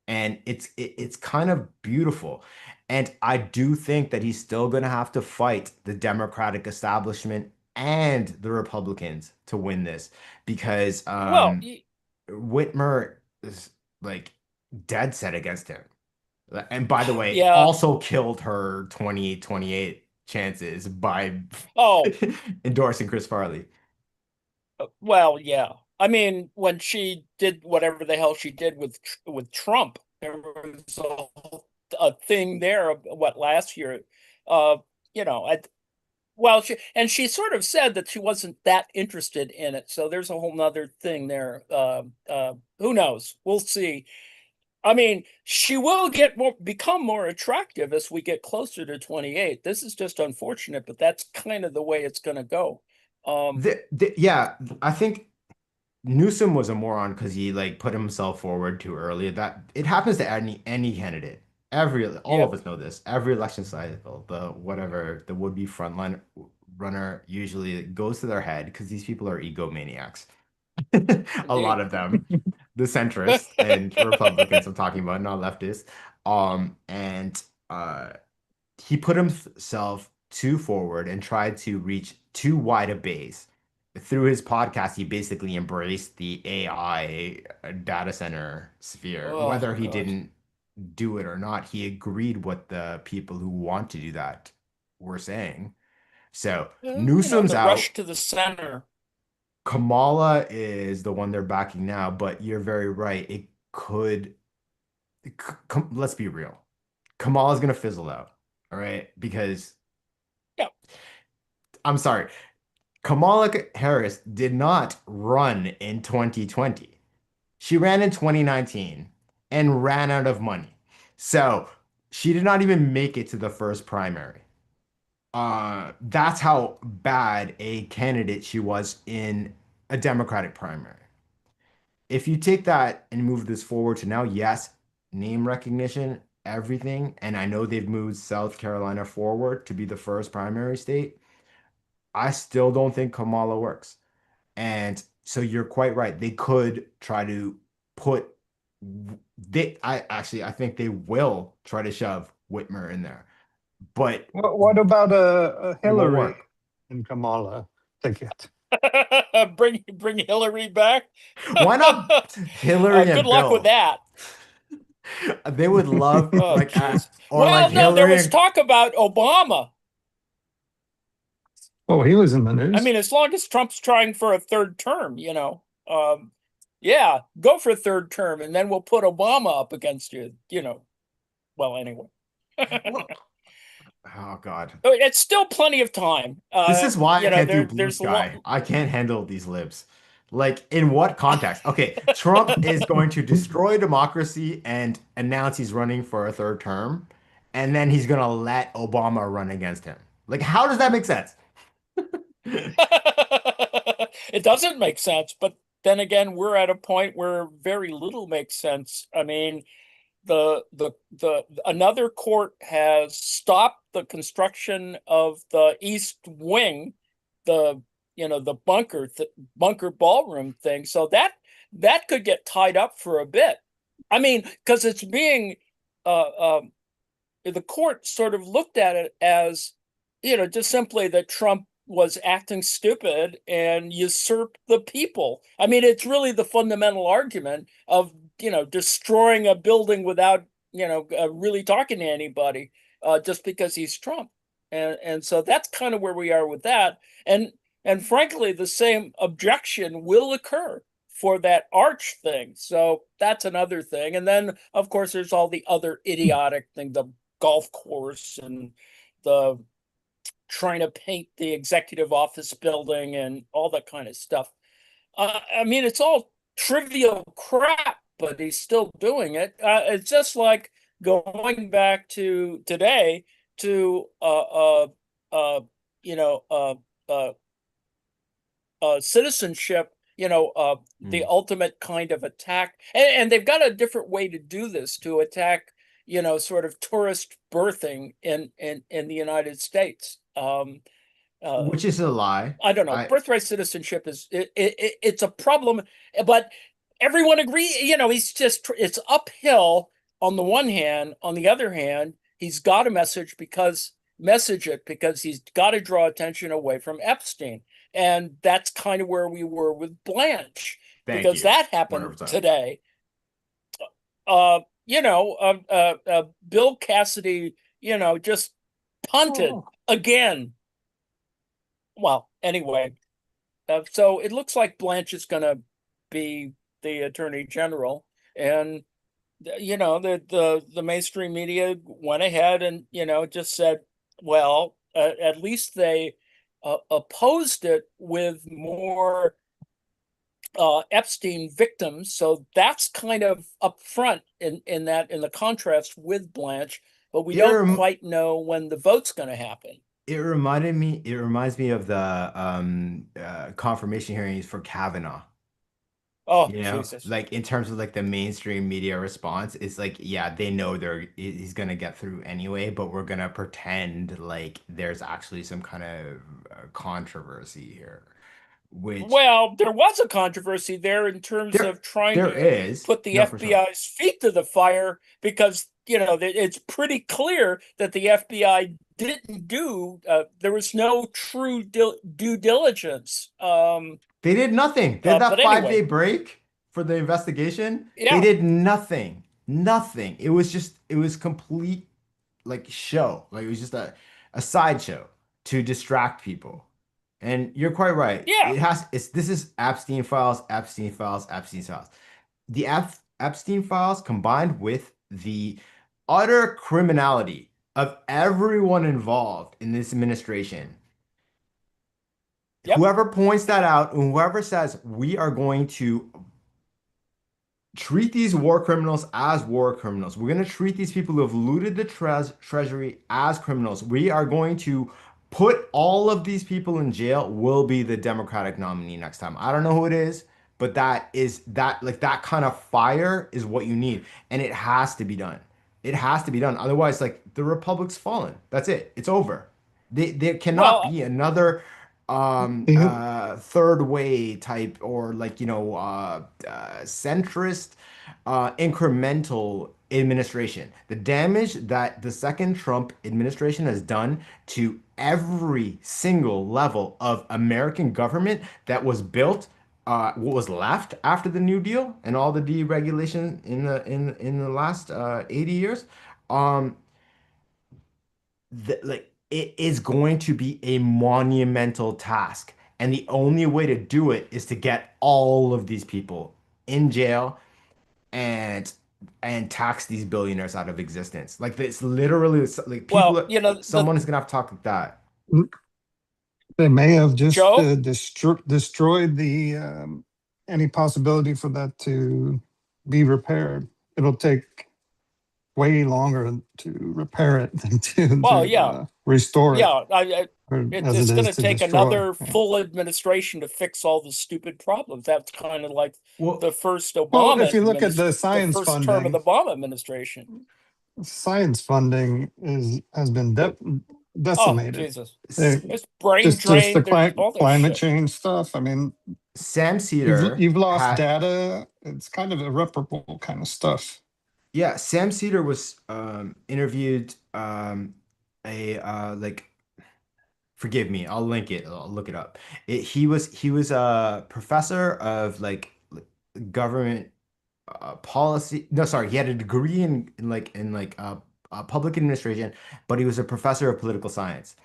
And it's kind of beautiful. And I do think that he's still going to have to fight the Democratic establishment and the Republicans to win this because Well, Whitmer is like dead set against him. And by the way, yeah. also killed her 2028 chances by Oh, endorsing Chris Farley. well, yeah. I mean, when she did whatever the hell she did with Trump, there was a thing there. What last year? Uh, you know, I, well, she sort of said that she wasn't that interested in it. So there's a whole nother thing there. Who knows? We'll see. I mean, she will become more attractive as we get closer to 28. This is just unfortunate, but that's kind of the way it's going to go. Um, Yeah, I think Newsom was a moron because he like put himself forward too early. That it happens to any candidate. All yeah, of us know this. Every election cycle, the would-be frontline runner usually goes to their head because these people are egomaniacs. A lot indeed. of them, the centrists and Republicans I'm talking about, not leftists. And he put himself too forward and tried to reach too wide a base. Through his podcast, he basically embraced the AI data center sphere. Oh Whether he God. didn't do it or not, he agreed what the people who want to do that were saying. So Newsom's The out. rush to the center. Kamala is the one they're backing now, but you're very right. Let's be real. Kamala's gonna fizzle out, all right? Because Yeah. I'm sorry, Kamala Harris did not run in 2020. She ran in 2019 and ran out of money. So she did not even make it to the first primary. That's how bad a candidate she was in a Democratic primary. If you take that and move this forward to now, yes, name recognition, everything, and I know they've moved South Carolina forward to be the first primary state. I still don't think Kamala works. And so you're quite right. They could try to put I think they will try to shove Whitmer in there, but What about a it won't Hillary work. and Kamala ticket? Bring Hillary back. Why not Hillary Good and luck with Bill? that. They would love Oh, like jeez. or Well, like no, there Hillary was and talk about Obama. Oh, he was in the I news. mean, as long as Trump's trying for a third term, yeah, go for a third term, and then we'll put Obama up against you. Well, anyway. Well, oh God. It's still plenty of time. This is why I can't do Blue there's Sky. I can't handle these libs. Like, in what context? Okay, Trump is going to destroy democracy and announce he's running for a third term, and then he's gonna let Obama run against him. Like, how does that make sense? It doesn't make sense, but then again, we're at a point where very little makes sense. I mean, the another court has stopped the construction of the East Wing, the the bunker ballroom thing. So that could get tied up for a bit. I mean, because it's being the court sort of looked at it as just simply that Trump was acting stupid and usurped the people. I mean, it's really the fundamental argument of destroying a building without really talking to anybody, just because he's Trump. And so that's kind of where we are with that. And frankly, the same objection will occur for that arch thing. So that's another thing. And then of course there's all the other idiotic thing, the golf course and the trying to paint the executive office building and all that kind of stuff. I mean, it's all trivial crap, but he's still doing it. It's just like going back to today to citizenship. The ultimate kind of attack, and they've got a different way to do this to attack. Sort of tourist birthing in the United States. Which is a lie. I don't know. Birthright citizenship it's a problem, but everyone agrees. It's uphill on the one hand. On the other hand, he's got to message it because he's got to draw attention away from Epstein, and that's kind of where we were with Blanche, because that happened 100%. today. Bill Cassidy, just punted again. Well, anyway, so it looks like Blanche is going to be the Attorney General, and the mainstream media went ahead and just said, well, at least they opposed it with more Epstein victims, so that's kind of up front in the contrast with Blanche, but we don't quite know when the vote's going to happen. It reminds me of the confirmation hearings for Kavanaugh. Oh, Jesus. Like in terms of like the mainstream media response, it's like, yeah, they know he's gonna get through anyway, but we're gonna pretend like there's actually some kind of controversy here. Well, there was a controversy there in terms of trying to put the FBI's feet to the fire, because it's pretty clear that the FBI didn't do. There was no true due diligence. They did nothing. They had that But 5 day anyway, break for the investigation. They yeah, did nothing. Nothing. It was complete like show. Like it was just a sideshow to distract people. And you're quite right. yeah. This is Epstein files, Epstein files, Epstein files. The Epstein files combined with the utter criminality of everyone involved in this administration. Yep. Whoever points that out and whoever says we are going to treat these war criminals as war criminals, we're going to treat these people who have looted the treasury as criminals, we are going to put all of these people in jail, will be the Democratic nominee next time. I don't know who it is, but that kind of fire is what you need. And it has to be done. It has to be done. Otherwise, like the Republic's fallen. That's it. It's over. There cannot Well, be another Yeah. third way type or centrist incremental administration. The damage that the second Trump administration has done to every single level of American government that was built, what was left after the New Deal and all the deregulation in the last 80 years, um, it is going to be a monumental task. And the only way to do it is to get all of these people in jail and tax these billionaires out of existence. Like it's literally like well, people, someone is gonna have to talk like that. They may have just Joe. destroyed the any possibility for that to be repaired. It'll take way longer to repair it than Well, to yeah, restore it, yeah. or as It's it going is to to take destroy. another Yeah. full administration to fix all the stupid problems. That's kind of like the Well, first Well, if you look at the the science first term of the funding, Obama administration. science funding has been Oh, decimated. Jesus. They, There's brain just the drain. There's all this climate shit. change stuff. I mean, Sam Cedar you've lost had data. It's kind of irreparable kind of stuff. yeah, Sam Cedar was interviewed a forgive me, I'll link it, I'll look it up. He was a professor of government policy. No, sorry, he had a degree in public administration, but he was a professor of political science.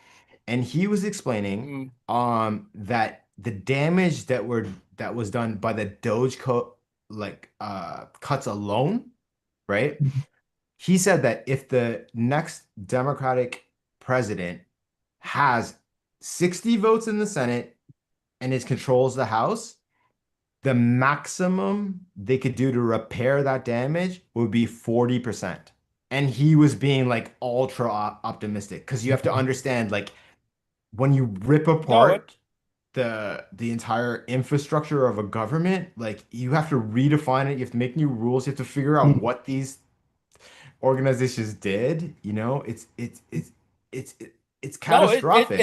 And he was explaining Mm. that the damage that was done by the Doge cuts alone, right? He said that if the next Democratic president has 60 votes in the Senate and it controls the House, the maximum they could do to repair that damage would be 40%. And he was being like ultra optimistic because you have to understand, like, when you rip No, it. apart the entire infrastructure of a government, like you have to redefine it, you have to make new rules, you have to figure out what these organizations did, it's No, catastrophic.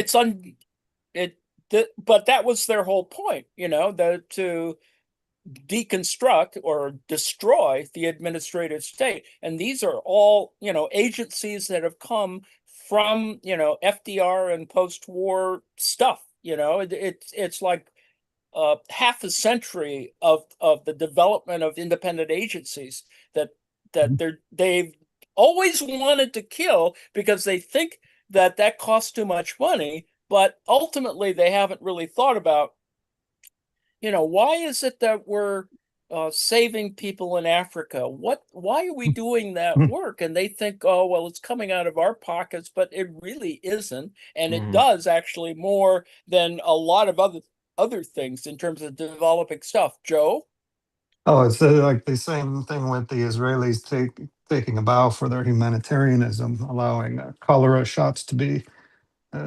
it. But that was their whole point. To deconstruct or destroy the administrative state. And these are all, agencies that have come from, FDR and post-war stuff. It's like half a century of the development of independent agencies that they've always wanted to kill because they think that costs too much money, but ultimately they haven't really thought about, why is it that we're saving people in Africa? Why are we doing that work? And they think, oh, well, it's coming out of our pockets, but it really isn't. And it Mhm. does actually more than a lot of other things in terms of developing stuff. Joe? Oh, it's like the same thing with the Israelis taking a bow for their humanitarianism, allowing cholera shots to be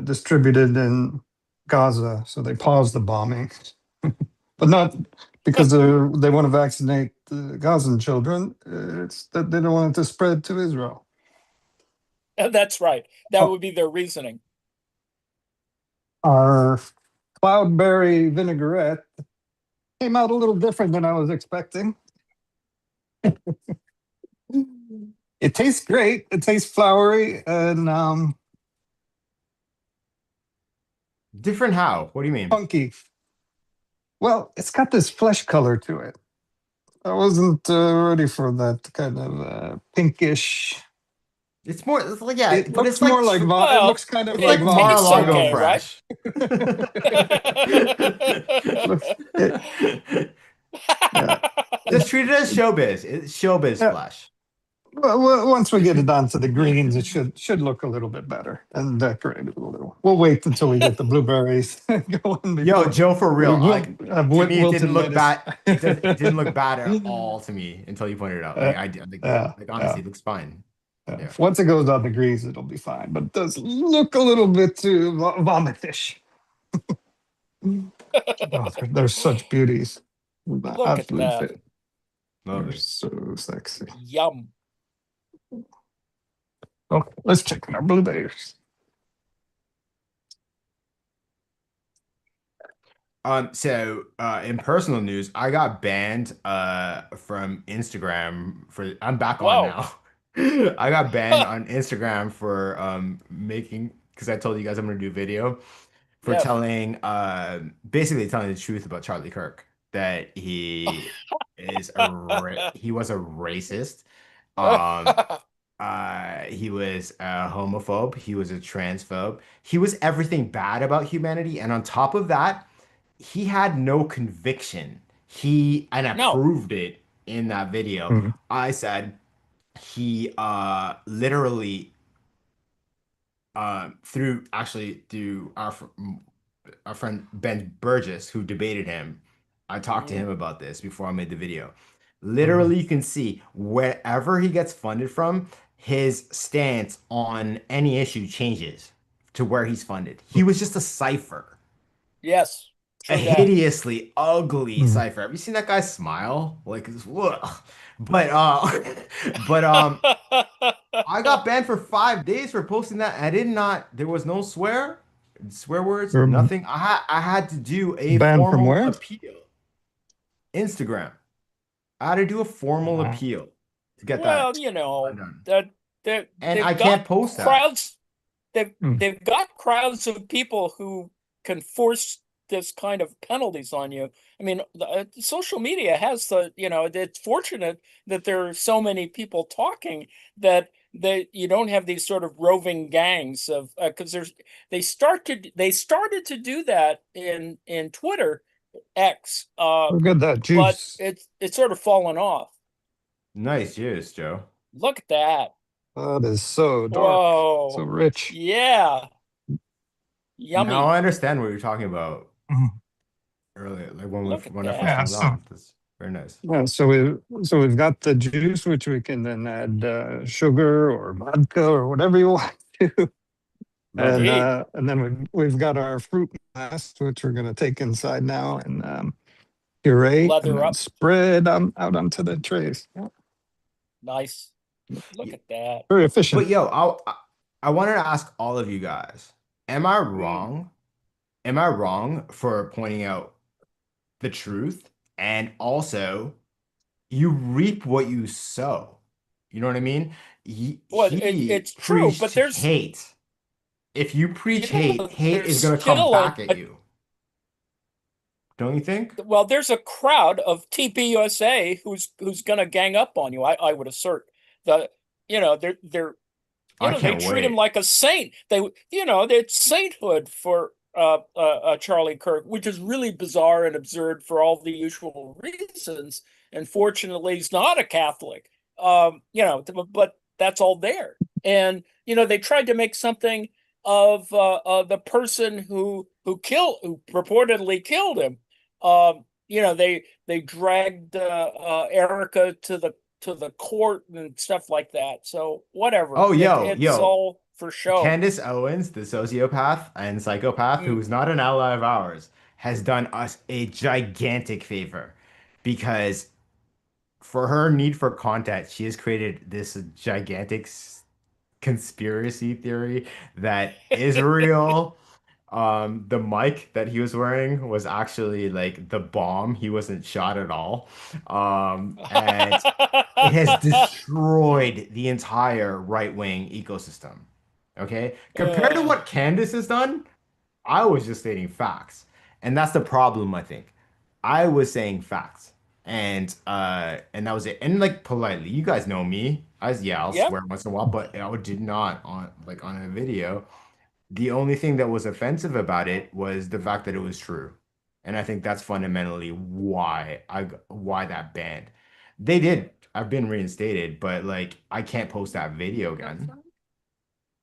distributed in Gaza. So they paused the bombing, but not because they want to vaccinate the Gazan children. It's that they don't want it to spread to Israel. That's right. That Oh, would be their reasoning. our cloudberry vinaigrette came out a little different than I was expecting. It tastes great. It tastes flowery and Different how? What do you mean? funky. Well, it's got this flesh color to it. I wasn't ready for that kind of pinkish. It's more, it's like, yeah, It but it's looks like more like it Well, looks kind of it's like like it vomit tastes to Mar-a-Lago me. okay, right? fresh. Looks- yeah, Just it, treat it as showbiz. It's showbiz yeah. flesh. Well, once we get it down to the greens, it should look a little bit better and decorate it a little. We'll wait until we get the blueberries going Yo, before Joe, for we real, will like have to me, it wilted didn't look lettuce. bad. It didn't look bad at all to me until you pointed it out. Uh, Like I did, yeah, like yeah. honestly, it looks fine. Yeah. Once it goes on the greens, it'll be fine. But it does look a little bit too vomitish. Oh, they're such beauties. Look at Absolute that. fit. They're Lovely. so sexy. Yum. Oh, let's check our blueberries. So in personal news, I got banned from Instagram for I'm back on Whoa. now. I got banned on Instagram for making because I told you guys I'm gonna do video for Yes. telling basically telling the truth about Charlie Kirk that he was a racist. Um he was a homophobe, he was a transphobe, he was everything bad about humanity, and on top of that he had no conviction. And I No. proved it in that video. Mhm. I said he literally through our friend Ben Burgess who debated him. I talked to him about this before I made the video. Literally, you can see wherever he gets funded from, his stance on any issue changes to where he's funded. He was just a cipher. Yes. A True that. hideously ugly Mhm. cipher. Have you seen that guy smile? Like, ugh. But but I got banned for 5 days for posting that. I did not. There was no swear words, You're nothing. I had to do a banned from formal where? appeal. Instagram. I had to do a formal appeal to get that Well, you know, undone. that that And I they've got can't post that. crowds. They've Mm. they've got crowds of people who can force this kind of penalties on you. I mean, social media has it's fortunate that there are so many people talking that you don't have these sort of roving gangs of because they started to do that in Twitter X, Look at that but juice. it's sort of fallen off. Nice, yes, Joe. Look at that. That is so dark, so Whoa. rich. Yeah. Now Yummy. I understand what you're talking about Mhm. earlier, like Look at when I first that. Yeah, turned it on. That's very nice. we've got the juice, which we can then add sugar or vodka or whatever you want to, Indeed. and then we've got our fruit mass, which we're going to take inside now and puree and Leather then up. spread out onto the trays. Yeah, Nice. Look Y- at that. very But efficient. yo, I wanted to ask all of you guys, am I Mm. wrong? Am I wrong for pointing out the truth? And also, you reap what you sow. You know what I mean? Well, He it's true, but preached there's hate. If you preach hate, hate is there's gonna come still back at you. Don't you think? there's a crowd of TPUSA who's gonna gang up on you. I would assert the they're I they can't treat him wait. like a saint. It's sainthood for Charlie Kirk, which is really bizarre and absurd for all the usual reasons. And fortunately, he's not a Catholic. But that's all there. And they tried to make something of the person who purportedly killed him. They dragged Erica to the court and stuff like that. So whatever, Oh, it's yo, all for show. Candace Owens, the sociopath and psychopath, Mm. who's not an ally of ours, has done us a gigantic favor because for her need for content, she has created this gigantic conspiracy theory that Israel The mic that he was wearing was actually like the bomb. He wasn't shot at all. And it has destroyed the entire right-wing ecosystem. Okay? Compared to Uh, what Candace has done, I was just stating facts. And that's the problem, I think. I was saying facts. And that was it. And like politely, you guys know me. Yeah, I'll yep. swear once in a while, but I did not on a video. The only thing that was offensive about it was the fact that it was true. And I think that's fundamentally why that banned. They did. I've been reinstated, but like I can't post that video again.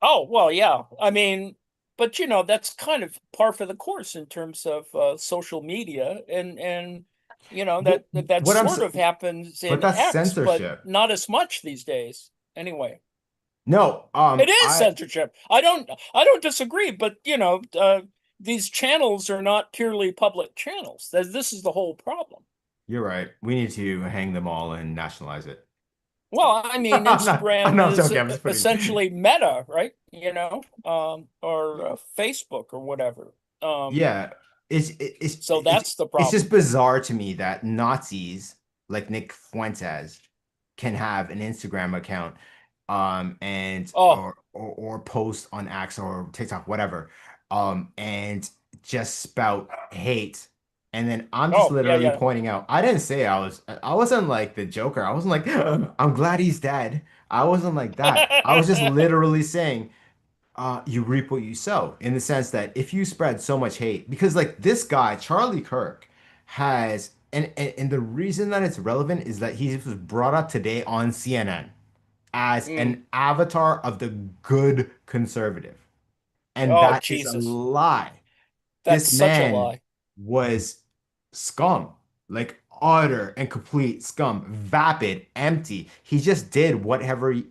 Oh, well, yeah. I mean, but that's kind of par for the course in terms of social media, and What, that what I'm sort s- of happens but in that's X, but censorship. not as much these days. Anyway, No, it is I censorship. I don't disagree, but these channels are not purely public channels. This is the whole problem. you're right. We need to hang them all and nationalize it. Well, I mean, I'm Instagram not is joking. I'm just putting. essentially Meta, right? Or Facebook or whatever. Yeah, So that's the it's just problem. bizarre to me that Nazis like Nick Fuentes can have an Instagram account, and Oh, or post on X or TikTok, whatever, and just spout hate. And then I'm just oh, yeah, literally yeah. pointing out. I didn't say I wasn't like the Joker. I wasn't like, I'm glad he's dead. I wasn't like that. I was just literally saying you reap what you sow in the sense that if you spread so much hate, because like this guy, Charlie Kirk, has, and the reason that it's relevant is that he was brought up today on CNN as Mm. an avatar of the good conservative. And Oh, that is a Jesus. lie. That's This such a man lie. was scum, like utter and complete scum, vapid, empty. He just did whatever he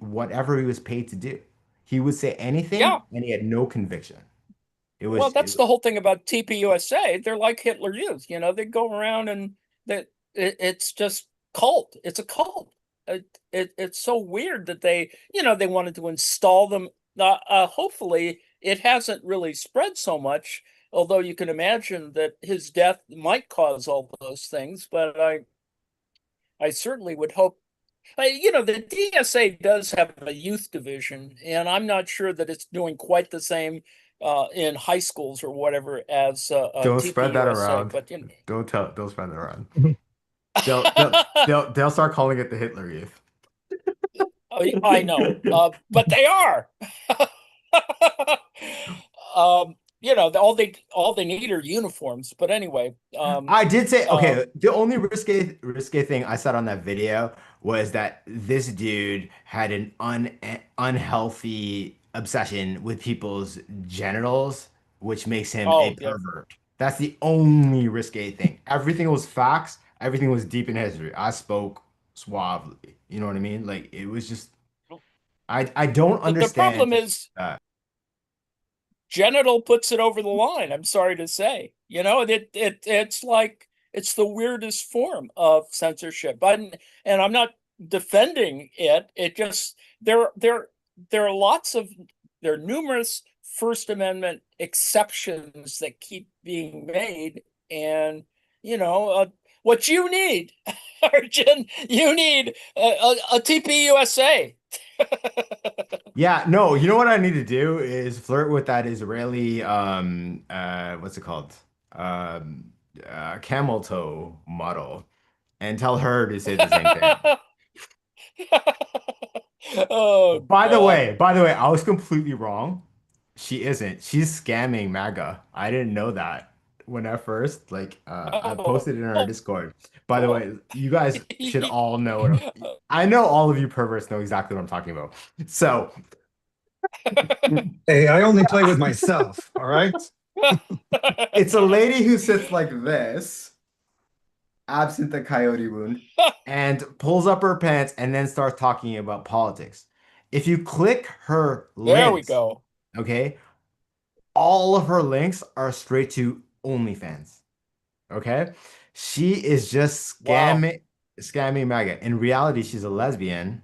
was paid to do. He would say Yeah. anything, and he had no conviction. It Well, was, that's the whole thing about TPUSA. They're like Hitler Youth. They go around and it's just cult. It's a cult. It's so weird that they wanted to install them. Hopefully, it hasn't really spread so much. Although you can imagine that his death might cause all those things, but I certainly would hope. The DSA does have a youth division, and I'm not sure that it's doing quite the same in high schools or whatever as don't spread that TPUSA. around. But Don't spread that around. They'll start calling it the Hitler Youth. I know, but they are. All they need are uniforms. But anyway, I did say, uh, okay, the only risque thing I said on that video was that this dude had an unhealthy obsession with people's genitals, which makes him a oh yeah. pervert. That's the only risque thing. Everything was facts, everything was deep in history. I spoke suavely. You know what I mean? Like it was just I don't The problem understand is that. genital puts it over the line. I'm sorry to say. It's like it's the weirdest form of censorship. And I'm not defending it. It just there are there are numerous First Amendment exceptions that keep being made, and what you need, Arjun, you need a TPUSA. Yeah, no, you know what I need to do is flirt with that Israeli what's it called? Um camel toe model and tell her to say the same thing. Oh God. By the way, I was completely wrong. She isn't. She's scamming MAGA. I didn't know that when I first I Oh, posted it in our oh, Discord. By the oh. way, you guys should all know I know all of you perverts know exactly what I'm talking about. So Hey, I only play with myself, all right? it's a lady who sits like this, absent the coyote wound, and pulls up her pants and then starts talking about politics. If you click her There we links, go. okay, all of her links are straight to OnlyFans. Okay, she is just Wow. scamming MAGA. In reality, she's a lesbian.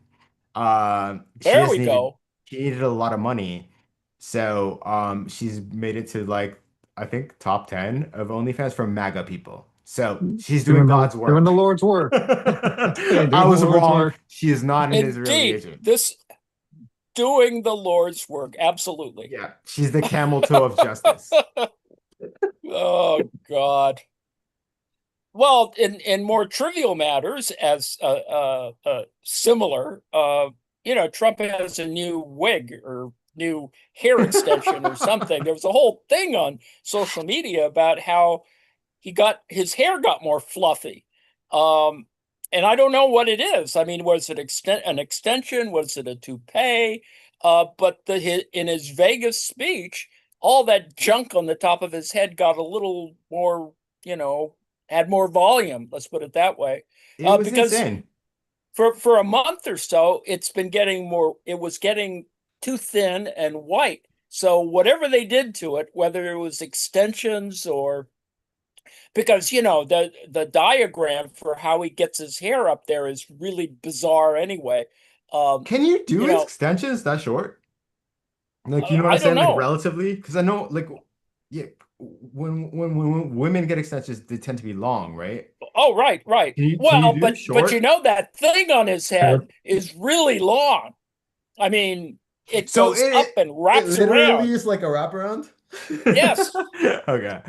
She There we just needed go. she needed a lot of money, so she's made it to like I think, top 10 of OnlyFans from MAGA people. So she's doing Doing God's doing the work. Lord's work. Hey, I doing the was Lord's wrong. work. She is not an Israeli Indeed, agent. this doing the Lord's work. Absolutely. Yeah, she's the camel toe of justice. Oh God. Well, in more trivial matters, as similar, Trump has a new wig or new hair extension or something. There was a whole thing on social media about how his hair got more fluffy. Um, and I don't know what it is. I mean, was it an extension? Was it a toupee? But in his Vegas speech, all that junk on the top of his head got a little more, had more volume. Let's put it that way. It was Because insane. for a month or so, it was getting too thin and white. So whatever they did to it, whether it was extensions or because the diagram for how he gets his hair up there is really bizarre anyway. Can you do you know, extensions that short? Like, you know what I'm I don't saying? Like, know. relatively? Because I know, like, yeah, when women get extensions, they tend to be long, right? Oh, right, right. Can you Well, do but short? that thing on his Sure. head is really long. I mean, it So goes up and it wraps literally around. is like a wraparound? Yes. Okay.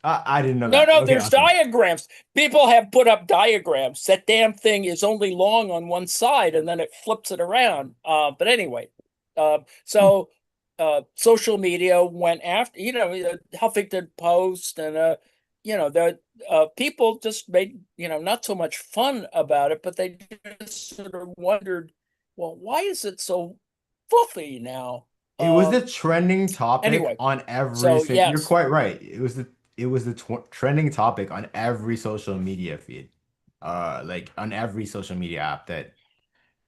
I didn't know No, that. no, Okay, there's awesome. diagrams. People have put up diagrams. That damn thing is only long on one side and then it flips it around. But anyway, so social media went after, Huffington Post and, the people just made, not so much fun about it, but they just sort of wondered, well, why is it so fluffy now? It was the trending topic Anyway, on every so single. You're yes. quite right. It was the trending topic on every social media feed. Like on every social media app that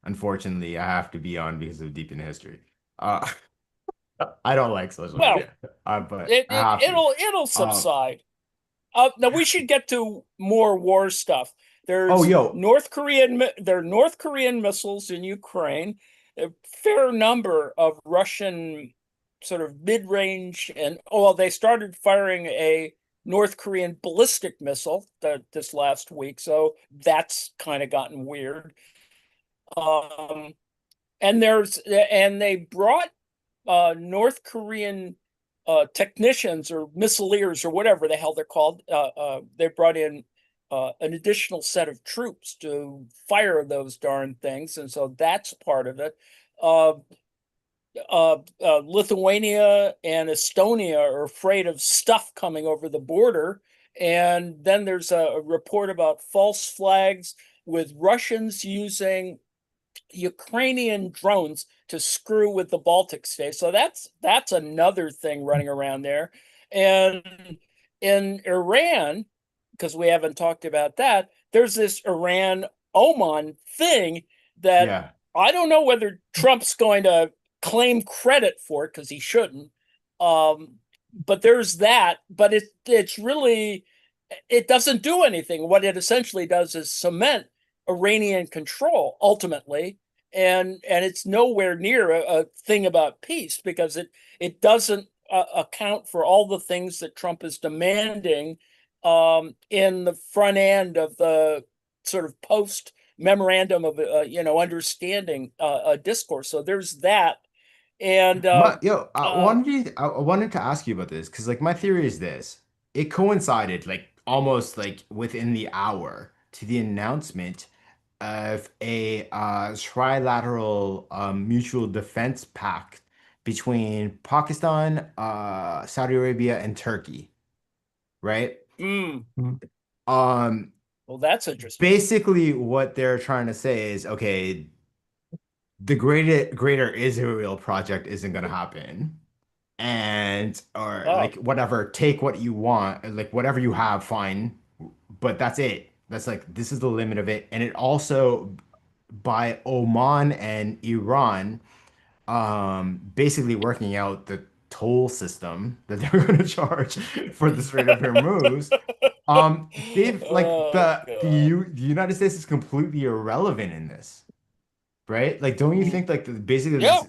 unfortunately I have to be on because of deep in history. Uh, I don't like social Well, media, but I have to. it'll Um, subside. Now we should get to more war stuff. oh, There's yo, there are North Korean missiles in Ukraine, a fair number of Russian sort of mid-range they started firing a North Korean ballistic missile this last week, so that's kind of gotten weird. Um, and they brought North Korean technicians or missileers or whatever the hell they're called. They brought in an additional set of troops to fire those darn things, and so that's part of it. Uh, Lithuania and Estonia are afraid of stuff coming over the border. And then there's a report about false flags with Russians using Ukrainian drones to screw with the Baltic states. So that's another thing running around there. And in Iran, because we haven't talked about that, there's this Iran Oman thing that yeah. I don't know whether Trump's going to claim credit for it because he shouldn't. But there's that. But it's really it doesn't do anything. What it essentially does is cement Iranian control ultimately, and it's nowhere near a thing about peace because it doesn't account for all the things that Trump is demanding in the front end of the sort of post memorandum of understanding discourse. So there's that, and uh, I wanted to ask you about this because like my theory is this. It coincided like almost like within the hour to the announcement of a trilateral mutual defense pact between Pakistan, Saudi Arabia, and Turkey, right? mm, Um, well, that's interesting. Basically what they're trying to say is, okay, the greater Israel project isn't gonna happen. And or Oh, like whatever, take what you want, like whatever you have, fine. But that's it. That's like this is the limit of it. And it also by Oman and Iran basically working out the toll system that they're going to charge for the Strait of Hormuz. They've like oh God. the United States is completely irrelevant in this, right? Like, don't you think like basically Yeah.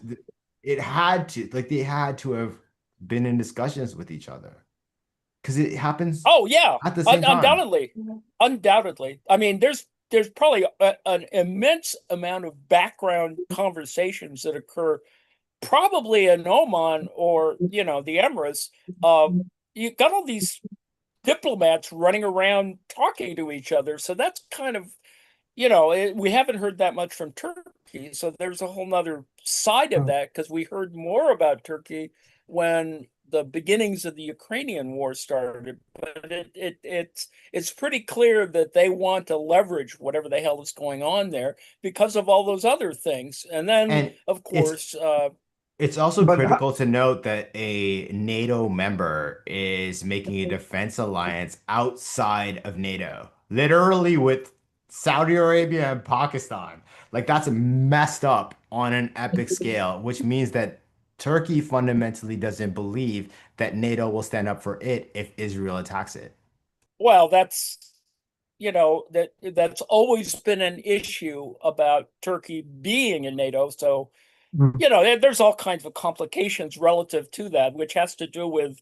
it had to like they had to have been in discussions with each other? because it happens Oh yeah, at the same time. undoubtedly. I mean, there's probably an immense amount of background conversations that occur, probably in Oman or the Emirates. You got all these diplomats running around talking to each other, so that's kind of we haven't heard that much from Turkey. So there's a whole nother side of that, because we heard more about Turkey when the beginnings of the Ukrainian war started. But it's pretty clear that they want to leverage whatever the hell is going on there because of all those other things. And then, And of it's course, it's also But critical to note that a NATO member is making a defense alliance outside of NATO, literally with Saudi Arabia and Pakistan. Like that's messed up on an epic scale, which means that Turkey fundamentally doesn't believe that NATO will stand up for it if Israel attacks it. well, that's always been an issue about Turkey being in NATO. So there's all kinds of complications relative to that, which has to do with,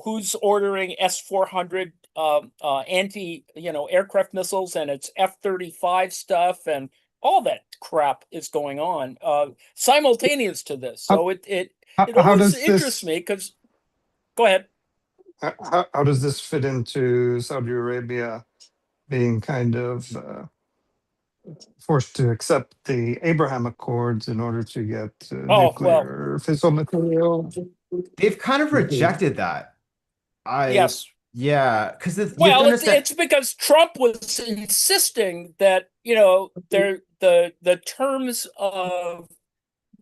who's ordering S-400 anti, aircraft missiles, and it's F-35 stuff, and all that crap is going on simultaneous to this. how, So it how always does interests this me because, go ahead. how does this fit into Saudi Arabia being kind of forced to accept the Abraham Accords in order to get Oh, well, nuclear fissile material? They've kind of rejected that. I, yes. yeah, because you have to Well, understand. it's because Trump was insisting that the terms of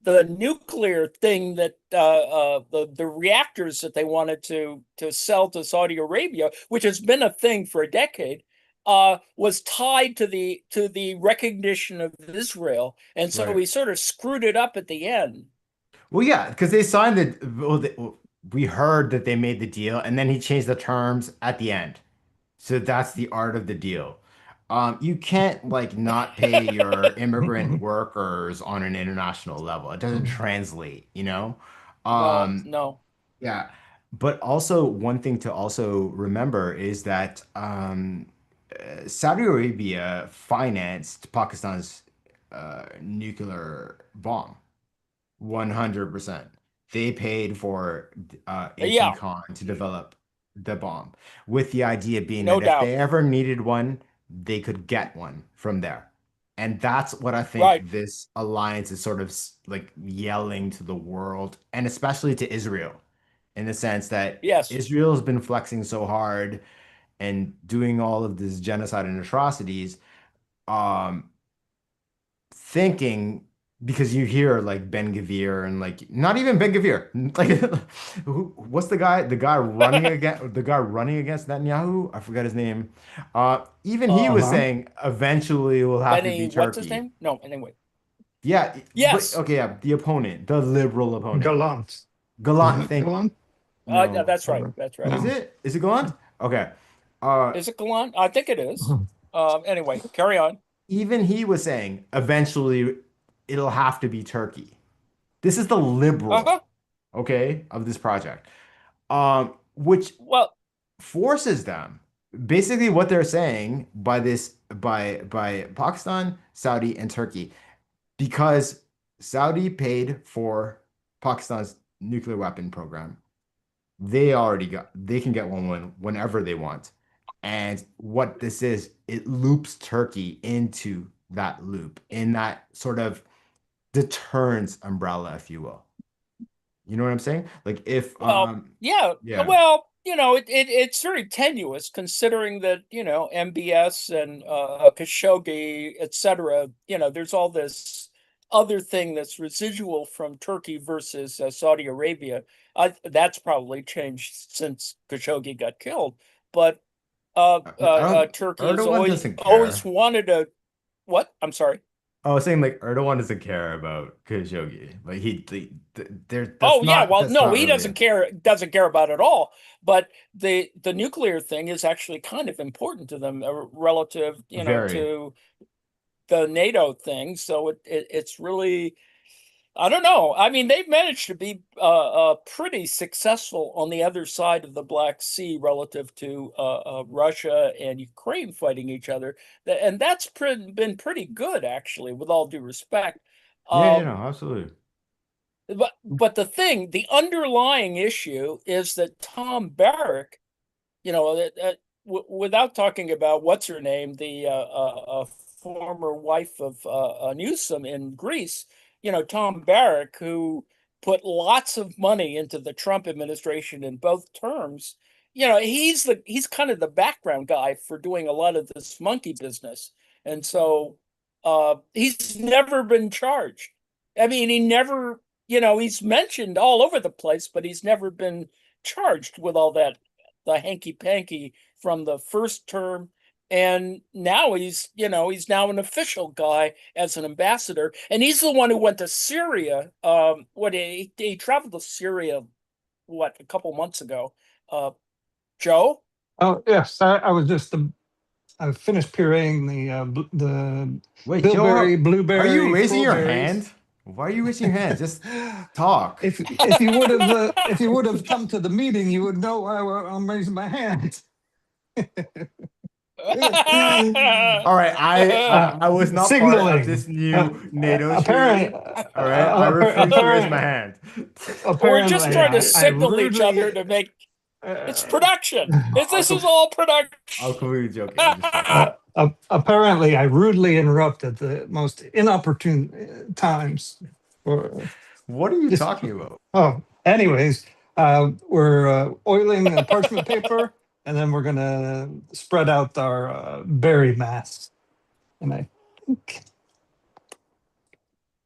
the nuclear thing, that the reactors that they wanted to sell to Saudi Arabia, which has been a thing for a decade, was tied to the recognition of Israel, and so Right. we sort of screwed it up at the end. Well, yeah, because they signed we heard that they made the deal, and then he changed the terms at the end. So that's the art of the deal. You can't like not pay your immigrant workers on an international level. It doesn't translate, you know? No, Um, no. yeah. But also one thing to also remember is that Saudi Arabia financed Pakistan's nuclear bomb. 100%. They paid for AK Yeah, Khan to develop the bomb, with the idea being no that if doubt. they ever needed one, they could get one from there. And that's what I think Right. this alliance is sort of like yelling to the world, and especially to Israel, in the sense that Yes. Israel has been flexing so hard and doing all of this genocide and atrocities. Um, Thinking because you hear like Ben Gvir and like not even Ben Gvir like what's the guy running against Netanyahu? I forgot his name. Even he was Um, Galant? saying eventually it will have to Benny, be what's his Turkey. name? No, anyway. Yeah, but Yes. okay, yeah, the opponent, the liberal opponent. Galant. Isn't Gallant, it think Galant? Yeah, no. that's right. That's right. Is No. it? Is it Gallant? Okay. Uh Is it Galant? I think it is. Anyway, carry on. Even he was saying eventually it'll have to be Turkey. This is the liberal, Uh-huh. okay, of this project, which Well, forces them. Basically, what they're saying by by Pakistan, Saudi, and Turkey, because Saudi paid for Pakistan's nuclear weapon program, they can get one whenever they want. And what this is, it loops Turkey into that loop, in that sort of deterrence umbrella, if you will. You know what I'm saying? Like if well, yeah. yeah, Well, it's very tenuous, considering that, MBS and Khashoggi, etc. There's all this other thing that's residual from Turkey versus Saudi Arabia. That's probably changed since Khashoggi got killed, but I don't Turkey has Erdogan always doesn't always care. wanted a what? I'm sorry. I was saying like Erdogan doesn't care about Khashoggi. Like there Oh yeah, well, that's no, not he really doesn't a care about it at all. But the nuclear thing is actually kind of important to them, relative, very to the NATO thing. So it's really I don't know. I mean, they've managed to be pretty successful on the other side of the Black Sea relative to Russia and Ukraine fighting each other, and that's been pretty good, actually, with all due respect. Yeah, you know, Um, absolutely. but the underlying issue is that Tom Barrack, without talking about what's her name, the former wife of Newsom in Greece, Tom Barrack, who put lots of money into the Trump administration in both terms. He's kind of the background guy for doing a lot of this monkey business, and so he's never been charged. I mean, he never, he's mentioned all over the place, but he's never been charged with all that the hanky panky from the first term. And now he's now an official guy as an ambassador. And he's the one who went to Syria. He traveled to Syria, a couple months ago. Joe? Oh, yes. I finished pureeing the Wait, bilberry, Joe, are you blueberry, raising your crowberries. hand? Why are you raising your hand? Just talk. If you would have come to the meeting, you would know why I'm raising my hand. All right, I was not part of Signaling. this new NATO Apparently, treaty. All right, I refuse to raise my hand. We're just apparently, trying to I signal each rudely. other to make it's Uh, production. This is all production. I'm completely joking. I'm just joking. apparently, I rudely interrupted the most inopportune times. For, What are you just, talking about? anyways, we're oiling the parchment paper, and then we're gonna spread out our berry mass. And I think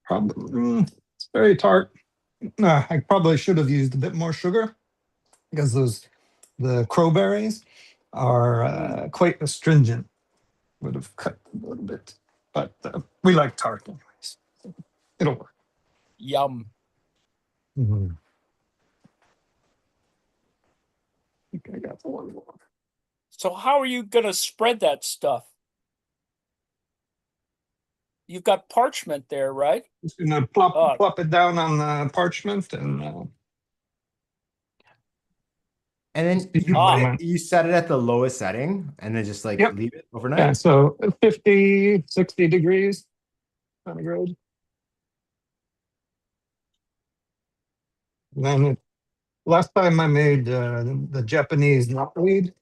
probably it's very tart. I probably should have used a bit more sugar because the crowberries are quite astringent. Would have cut a little bit, but we like tart anyways. It'll work. Yum. Mhm. I think I got one more. So how are you going to spread that stuff? You've got parchment there, right? Just gonna plop it down on the parchment and And then just keep you put going. it, you set it at the lowest setting, and then just like Yep. leave it Yeah, overnight. so 50, 60 degrees centigrade. And then last time I made the Japanese knotweed,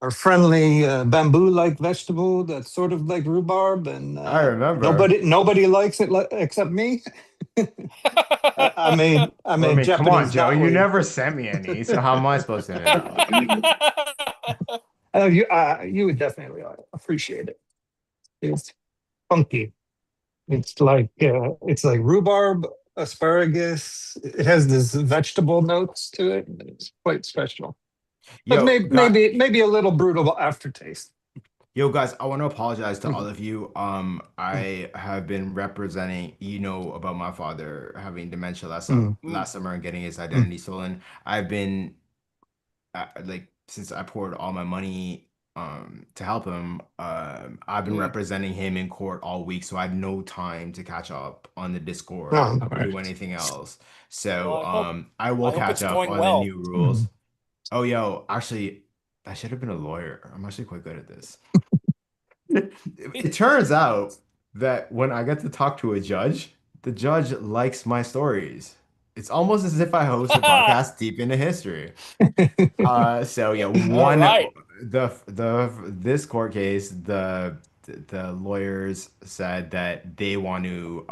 our friendly bamboo-like vegetable that's sort of like rhubarb, and I remember. nobody likes it except me. I made Well, I mean, come on, Japanese Joe. You knotweed. never sent me any, so how am I supposed to know? You would definitely appreciate it. It's funky. It's like rhubarb, asparagus. It has this vegetable notes to it. It's quite special, but Yo, maybe a little brutal aftertaste. Yo, guys, I want to apologize to all of you. I have been representing, about my father having dementia last summer and getting his identity stolen. I've been since I poured all my money to help him, I've been representing him in court all week, so I had no time to catch up on the Discord or do anything else. So Well, I will I hope catch it's up going on well. the new rules. Oh, yo, actually, I should have been a lawyer. I'm actually quite good at this. It turns out that when I get to talk to a judge, the judge likes my stories. It's almost as if I host a podcast deep into history. So yeah, All right. this court case, the lawyers said that they want to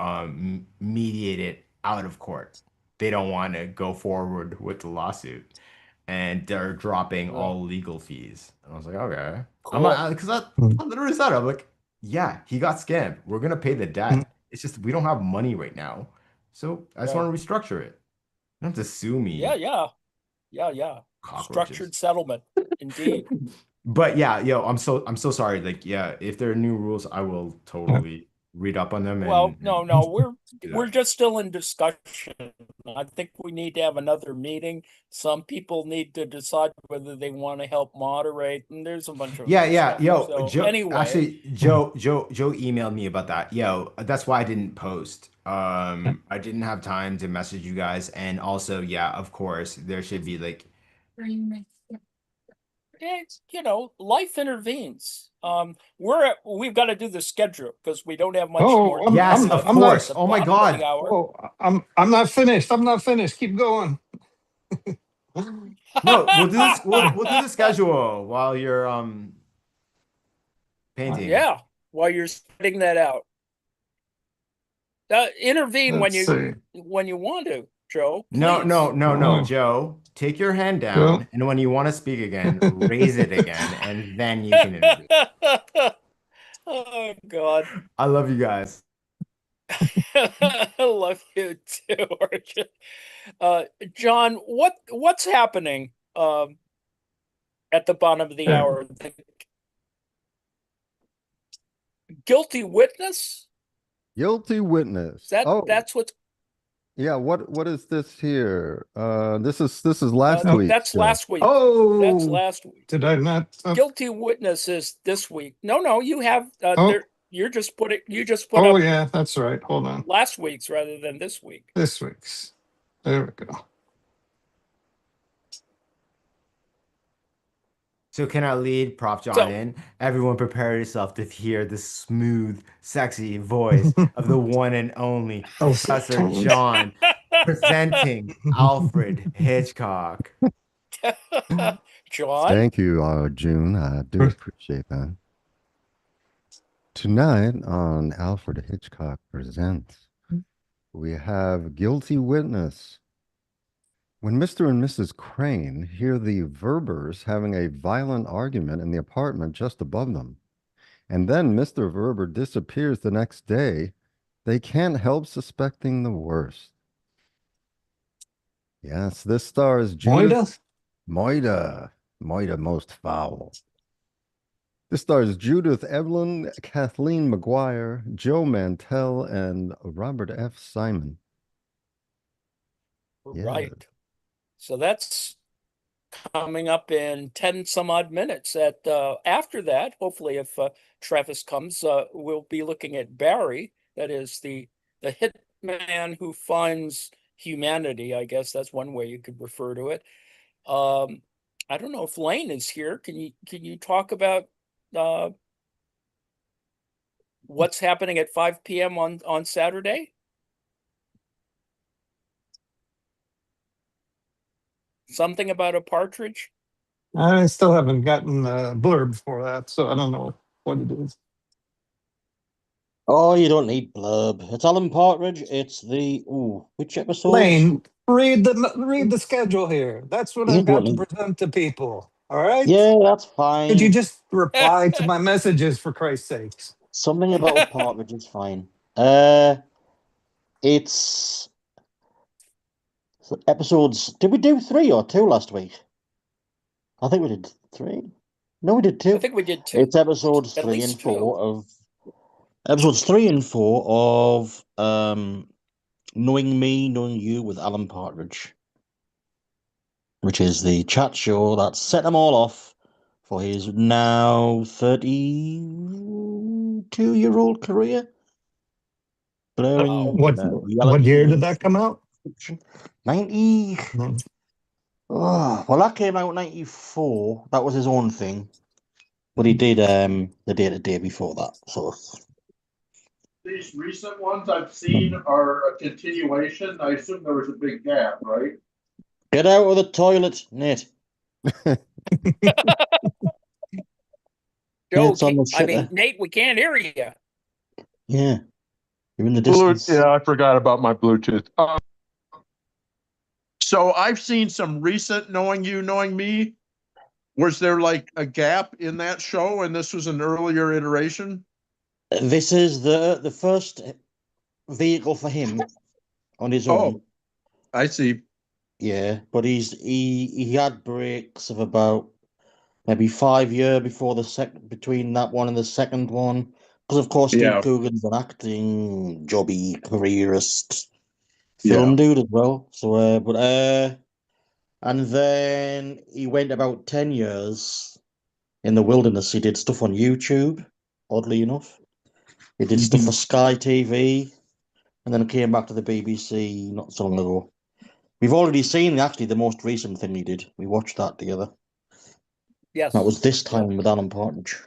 mediate it out of court. They don't want to go forward with the lawsuit, and they're dropping all legal fees. And I was like, okay. I'm Cool. not, because I literally said, I'm like, yeah, he got scammed. We're gonna pay the debt. It's just we don't have money right now, so I just want to restructure it. You don't have to sue me. Yeah. Cockroaches. Structured settlement, indeed. But yeah, yo, I'm so sorry. Like, yeah, if there are new rules, I will totally read up on them Well, and no, do we're that. just still in discussion. I think we need to have another meeting. Some people need to decide whether they want to help moderate, and there's a bunch of Yeah, other yeah, stuff. yo, So Joe. anyway, Actually, Joe emailed me about that. Yo, that's why I didn't post. I didn't have time to message you guys, and also, yeah, of course, there should be like, life intervenes. We've got to do the schedule because we don't have much more Oh, time yes, of left I'm not. at course. the Oh my bottom of the God. hour. Oh, I'm not finished. I'm not finished. Keep going. No, we'll do this. We'll do the schedule while you're painting. Yeah, while you're spitting that out. Intervene Let's see. when you want to, Joe. No, no, Please. no, no, Oh, Joe. Take your hand go. down, and when you want to speak again, raise it again, and then you can intervene. Oh God. I love you guys. I love you too, Archie. John, what's happening at the bottom of the There. hour? The guilty witness? Guilty witness. That Oh, that's what's yeah. What is this here? This is last week. that's last week. That's Oh, last week. did I not? Guilty witness is this week. No, you have Oh, there you just put oh up yeah, that's right. Hold on. last week's rather than this week. This week's. There we go. So can I lead Prof. John So in? Everyone prepare yourself to hear the smooth, sexy voice of the one and only Oh, so Professor tones. John presenting Alfred Hitchcock. John, Thank you, June. I do appreciate that. Tonight on Alfred Hitchcock Presents, we have Guilty Witness. When Mr. and Mrs. Crane hear the Verbers having a violent argument in the apartment just above them, and then Mr. Verber disappears the next day, they can't help suspecting the worst. Yes, this stars Judith Moida? Moida most foul. This stars Judith Evelyn, Kathleen McGuire, Joe Mantell, and Robert F. Simon. Yeah. right. So that's coming up in 10 some odd minutes. After that, hopefully, if Travis comes, we'll be looking at Barry. That is the hitman who finds humanity. I guess that's one way you could refer to it. I don't know if Lane is here. Can you talk about what's happening at 5 p.m. on Saturday? Something about a partridge? I still haven't gotten a blurb for that, so I don't know what it is. Oh, you don't need blurb. It's Alan Partridge. It's which episode? Lane, read the schedule here. That's what You I've got don't to need. present to people. All right? Yeah, that's Could you fine. just reply to my messages for Christ's sakes? Something about Partridge is fine. It's episodes. Did we do 3 or 2 last week? I think we did 3. No, we did 2. I think we did 2. It's episodes At 3 least and 4 of episodes 3 and 4 of Knowing Me, Knowing You with Alan Partridge, which is the chat show that set them all off for his now 32-year-old career. Blaring What reality year did and that come out? fiction. 90. Oh, well, that came out 94. That was his own thing. But he did the day before that. So These recent ones I've seen are a continuation. I assume there was a big gap, right? get out of the toilet, Nate. Joe, Nate's on the shitter. Nate, we can't hear you. Yeah. You're in the distance. Yeah, I forgot about my Bluetooth. So I've seen some recent Knowing You, Knowing Me. Was there like a gap in that show and this was an earlier iteration? This is the first vehicle for him on his own. Oh, I see. Yeah, but he had breaks of about maybe 5 years before between that one and the second one. Because of course, Steve Yeah. Coogan's an acting, jobby, careerist Yeah. film dude as well. So, and then he went about 10 years in the wilderness. He did stuff on YouTube, oddly enough. He did stuff for Sky TV, and then came back to the BBC not so long ago. We've already seen actually the most recent thing he did. We watched that together. Yes. That was this time with Alan Partridge.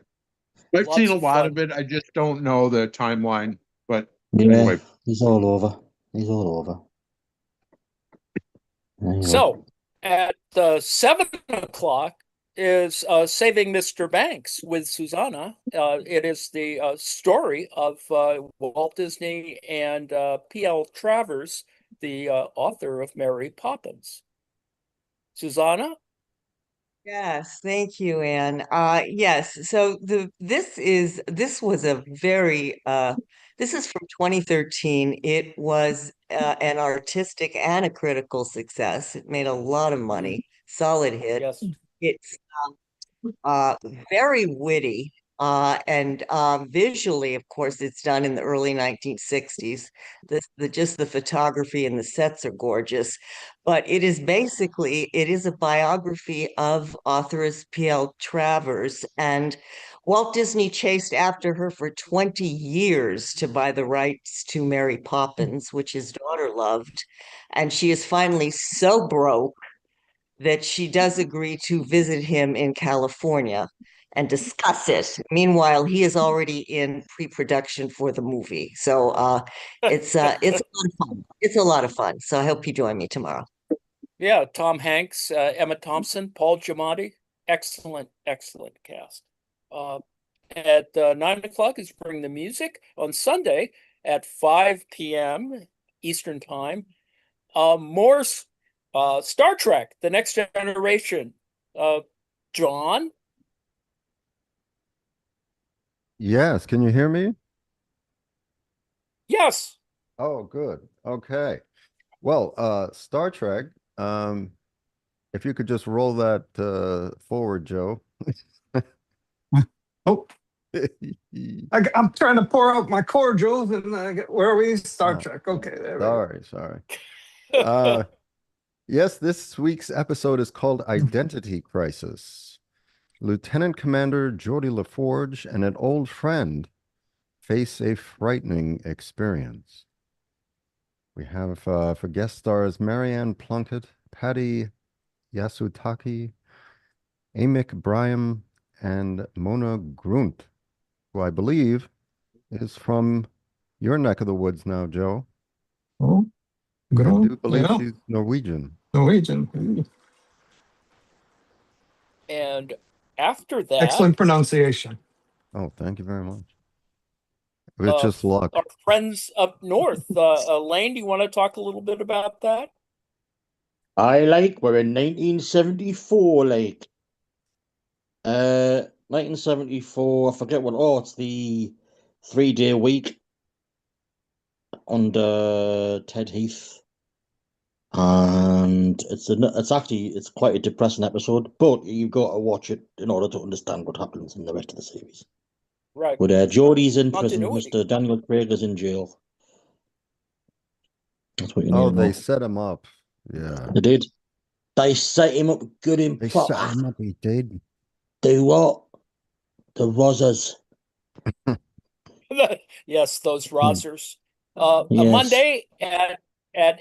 I've Lots seen a of lot fun. of it. I just don't know the timeline. But Yeah, anyway, he's all over. He's all over. There you go. So at 7 o'clock is Saving Mr. Banks with Susanna. It is the story of Walt Disney and P.L. Travers, the author of Mary Poppins. Susanna? Yes, thank you, Anne. Yes, so this was a very this is from 2013. It was an artistic and a critical success. It made a lot of money, solid hit. Yes. It's uh, very witty. And visually, of course, it's done in the early 1960s. Just the photography and the sets are gorgeous. But it is a biography of authoress P.L. Travers. And Walt Disney chased after her for 20 years to buy the rights to Mary Poppins, which his daughter loved. And she is finally so broke that she does agree to visit him in California and discuss it. Meanwhile, he is already in pre-production for the movie. So it's a lot of fun. It's a lot of fun. So I hope you join me tomorrow. Yeah, Tom Hanks, Emma Thompson, Paul Giamatti. Excellent, excellent cast. At 9 o'clock is Bring the Music on Sunday at 5 p.m. Eastern Time. More Star Trek, The Next Generation. John? Yes, can you hear me? Yes. Oh, good. Okay. Well, Star Trek, if you could just roll that forward, Joe. Oh, I'm trying to pour out my cordials, and where are we? Star Oh, Trek. Okay, there we go. sorry. Yes, this week's episode is called Identity Crisis. Lieutenant Commander Geordie LaForge and an old friend face a frightening experience. We have for guest stars Marianne Plunkett, Patty Yasutaki, Amick Bryan, and Mona Grunt, who I believe is from your neck of the woods now, Joe. Oh, I good. do believe she's Norwegian. Norwegian. And after that, Excellent pronunciation. Oh, thank you very much. It was just luck. Our friends up north. Elaine, do you want to talk a little bit about that? We're in 1974, 1974, I forget it's the 3-day week under Ted Heath. And it's quite a depressing episode, but you've got to watch it in order to understand what happens in the rest of the series. Right. But Geordie's in prison, Continuity. Mr. Daniel Craig is in jail. That's what you need Oh, to they know. set him up. Yeah. They did. They set him up good in They proper. set him up, he did. Do what? The Rozzers. Yes, those Rozzers. Yes. Monday at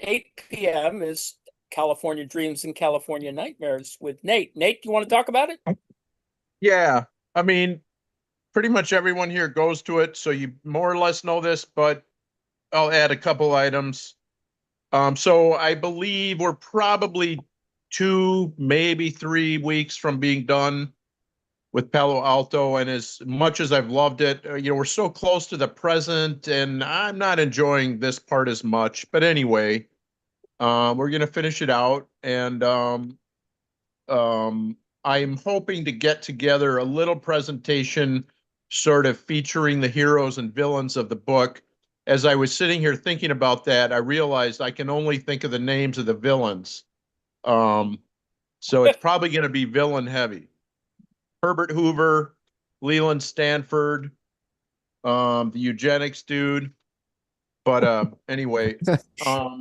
8 p.m. is California Dreams and California Nightmares with Nate. Nate, do you want to talk about it? yeah. I mean, pretty much everyone here goes to it, so you more or less know this, but I'll add a couple items. So I believe we're probably 2, maybe 3 weeks from being done with Palo Alto, and as much as I've loved it, we're so close to the present, and I'm not enjoying this part as much. But anyway, we're gonna finish it out, and I'm hoping to get together a little presentation, sort of featuring the heroes and villains of the book. As I was sitting here thinking about that, I realized I can only think of the names of the villains. So it's probably going to be villain heavy. Herbert Hoover, Leland Stanford, the eugenics dude. But anyway,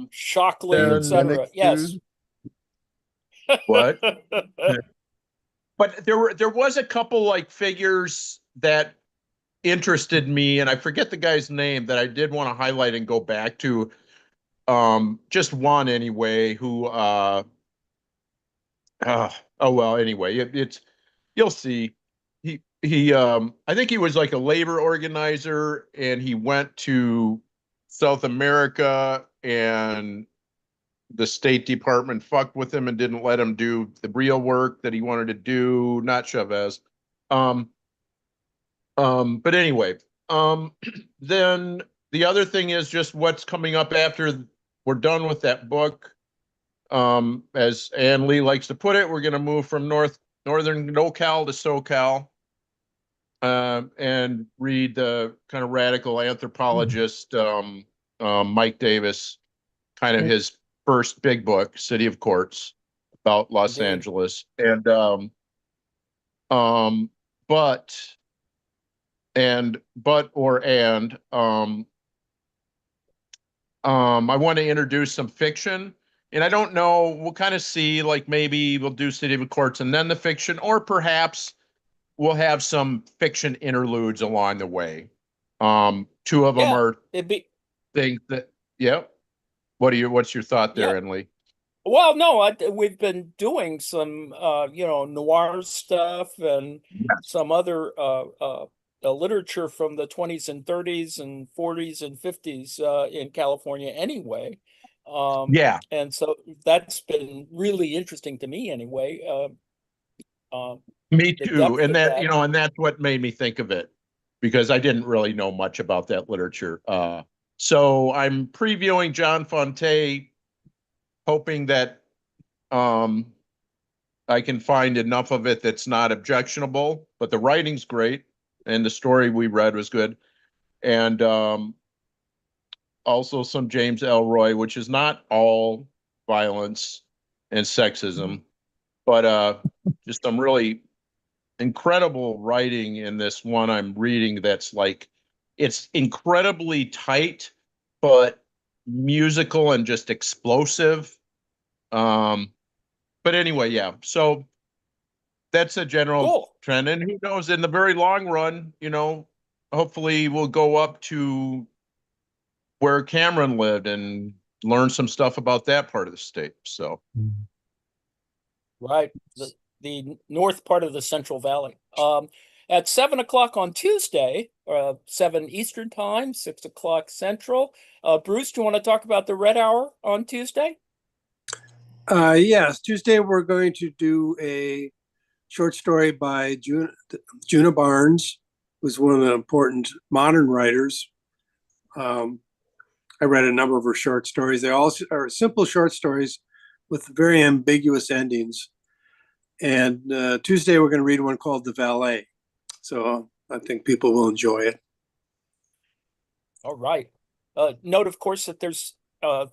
Shockley, then etc. Yes. what? But there was a couple like figures that interested me, and I forget the guy's name that I did want to highlight and go back to. Just one anyway, who oh well, anyway, it's you'll see. He I think he was like a labor organizer, and he went to South America, and the State Department fucked with him and didn't let him do the real work that he wanted to do. Not Chavez. Um, but anyway, then the other thing is just what's coming up after we're done with that book. As Ann Lee likes to put it, we're going to move from northern NoCal to SoCal, and read the kind of radical anthropologist Mike Davis, kind of his first big book, City of Quartz, about Los Indeed. Angeles. And but I want to introduce some fiction. And I don't know, we'll kind of see, like maybe we'll do City of Quartz and then the fiction, or perhaps we'll have some fiction interludes along the way. Two of them Yeah, are it'd be things that, yeah. What's your thought there, Yeah. Emily? well, no, we've been doing some noir stuff and some other literature from the 20s and 30s and 40s and 50s in California anyway. Yeah, And so that's been really interesting to me anyway. me The too. depth And of that, that. and that's what made me think of it, because I didn't really know much about that literature. So I'm previewing John Fonte, hoping that I can find enough of it that's not objectionable, but the writing's great and the story we read was good. And also some James Elroy, which is not all violence and sexism, but just some really incredible writing in this one I'm reading that's like, it's incredibly tight, but musical and just explosive. But anyway, yeah. So that's a general Cool. trend. And who knows, in the very long run, hopefully we'll go up to where Cameron lived and learn some stuff about that part of the state. So Right. The north part of the Central Valley. At 7 o'clock on Tuesday, 7 Eastern time, 6 o'clock Central. Bruce, do you want to talk about the Red Hour on Tuesday? Yes, Tuesday we're going to do a short story by Juna Barnes, who's one of the important modern writers. I read a number of her short stories. They all are simple short stories with very ambiguous endings. And Tuesday we're going to read one called The Valet. So I think people will enjoy it. All right. Note, of course, that there's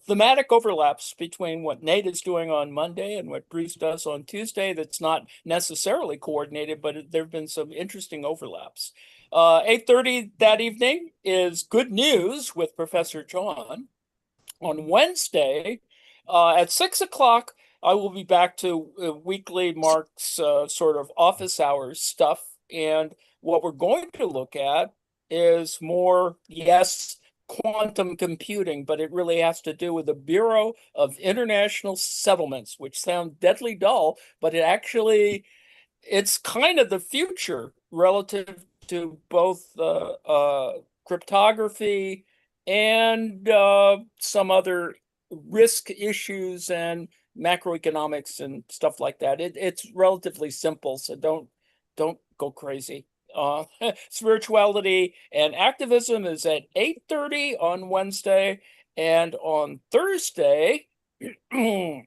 thematic overlaps between what Nate is doing on Monday and what Bruce does on Tuesday. That's not necessarily coordinated, but there have been some interesting overlaps. 8:30 that evening is Good News with Professor John. On Wednesday, at 6 o'clock, I will be back to weekly Mark's sort of office hours stuff. And what we're going to look at is more, yes, quantum computing, but it really has to do with the Bureau of International Settlements, which sound deadly dull, but it's kind of the future relative to both cryptography and some other risk issues and macroeconomics and stuff like that. It's relatively simple, so don't go crazy. Spirituality and activism is at 8:30 on Wednesday, and on Thursday, Bring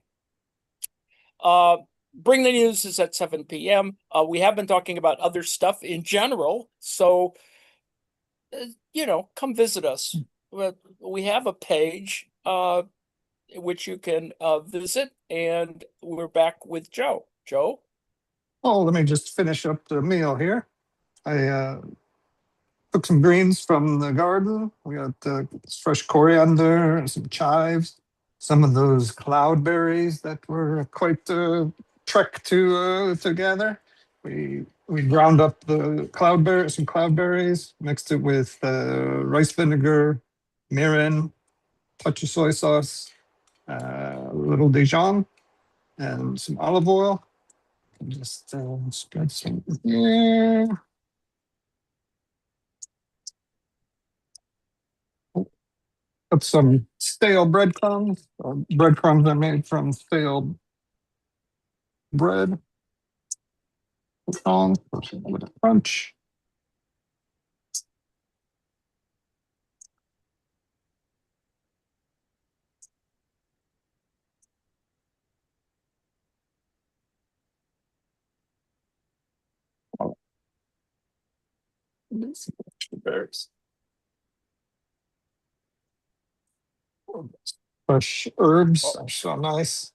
the News is at 7 p.m. We have been talking about other stuff in general, so come visit us. We have a page which you can visit, and we're back with Joe. Joe? Oh, let me just finish up the meal here. I Took some greens from the garden. We got fresh coriander and some chives. Some of those cloudberries that were quite a trek to gather. We ground up some cloudberries, mixed it with rice vinegar, mirin, touch of soy sauce, a little Dijon, and some olive oil. Just spread some here. Put some stale breadcrumbs. Breadcrumbs are made from stale bread. Put on with a crunch. Berries. Fresh herbs are so nice.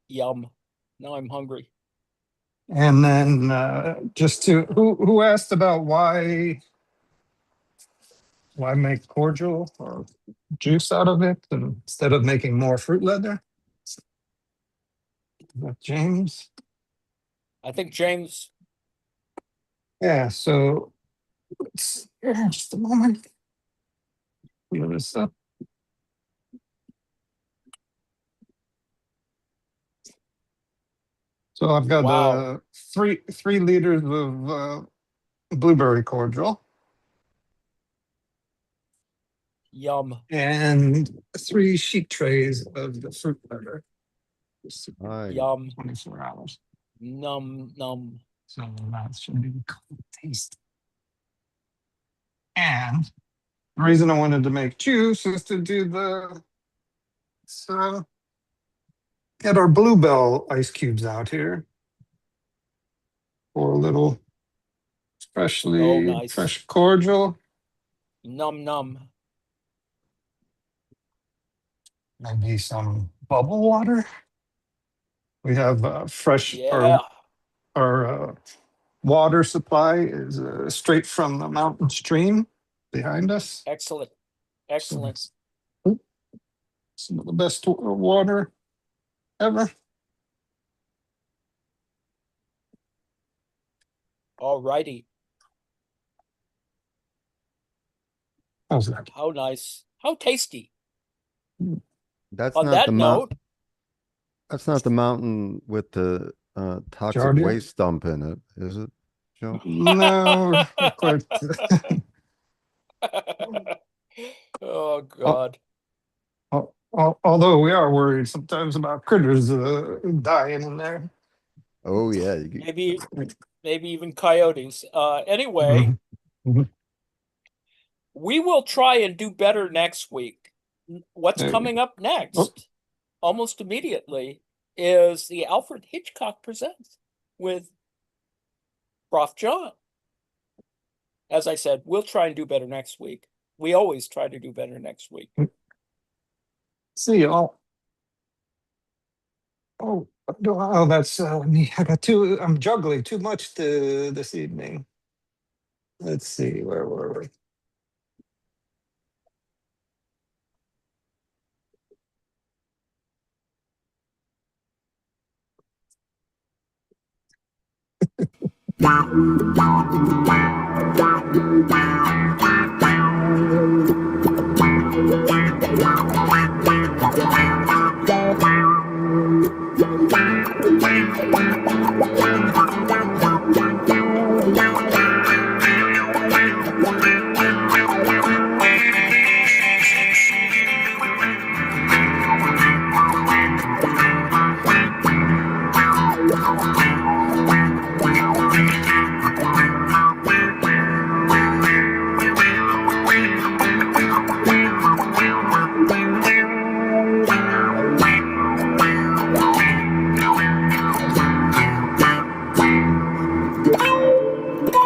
Yum. Now I'm hungry. And then just to who asked about why make cordial or juice out of it instead of making more fruit leather? Is that James? I think James. Yeah, so just a moment. Clear this up. So I've got Wow. 3 liters of blueberry cordial Yum. and 3 sheet trays of the fruit leather. Nice. Yum. 24 hours. Num num. So that should be tasty. And the reason I wanted to make juice is to do get our bluebell ice cubes out here for a little Oh, nice. fresh cordial. Num num. Maybe some bubble water. We have fresh, Yeah. our water supply is straight from the mountain stream behind us. Excellent. So Excellent. it's some of the best water ever. All righty. How's that? How nice. How tasty. That's On not that the note, That's not the mountain with the toxic Giardia? waste dump in it, is it, Joe? No, quite. oh God. Although we are worried sometimes about critters dying in there. Oh yeah. Maybe even coyotes. Anyway, Mhm. we will try and do better next week. What's There you coming up next, Oh. almost immediately, is the Alfred Hitchcock Presents with Prof. John. As I said, we'll try and do better next week. We always try to do better next week. See y'all. Oh, that's me. I'm juggling too much this evening. Let's see, where were we?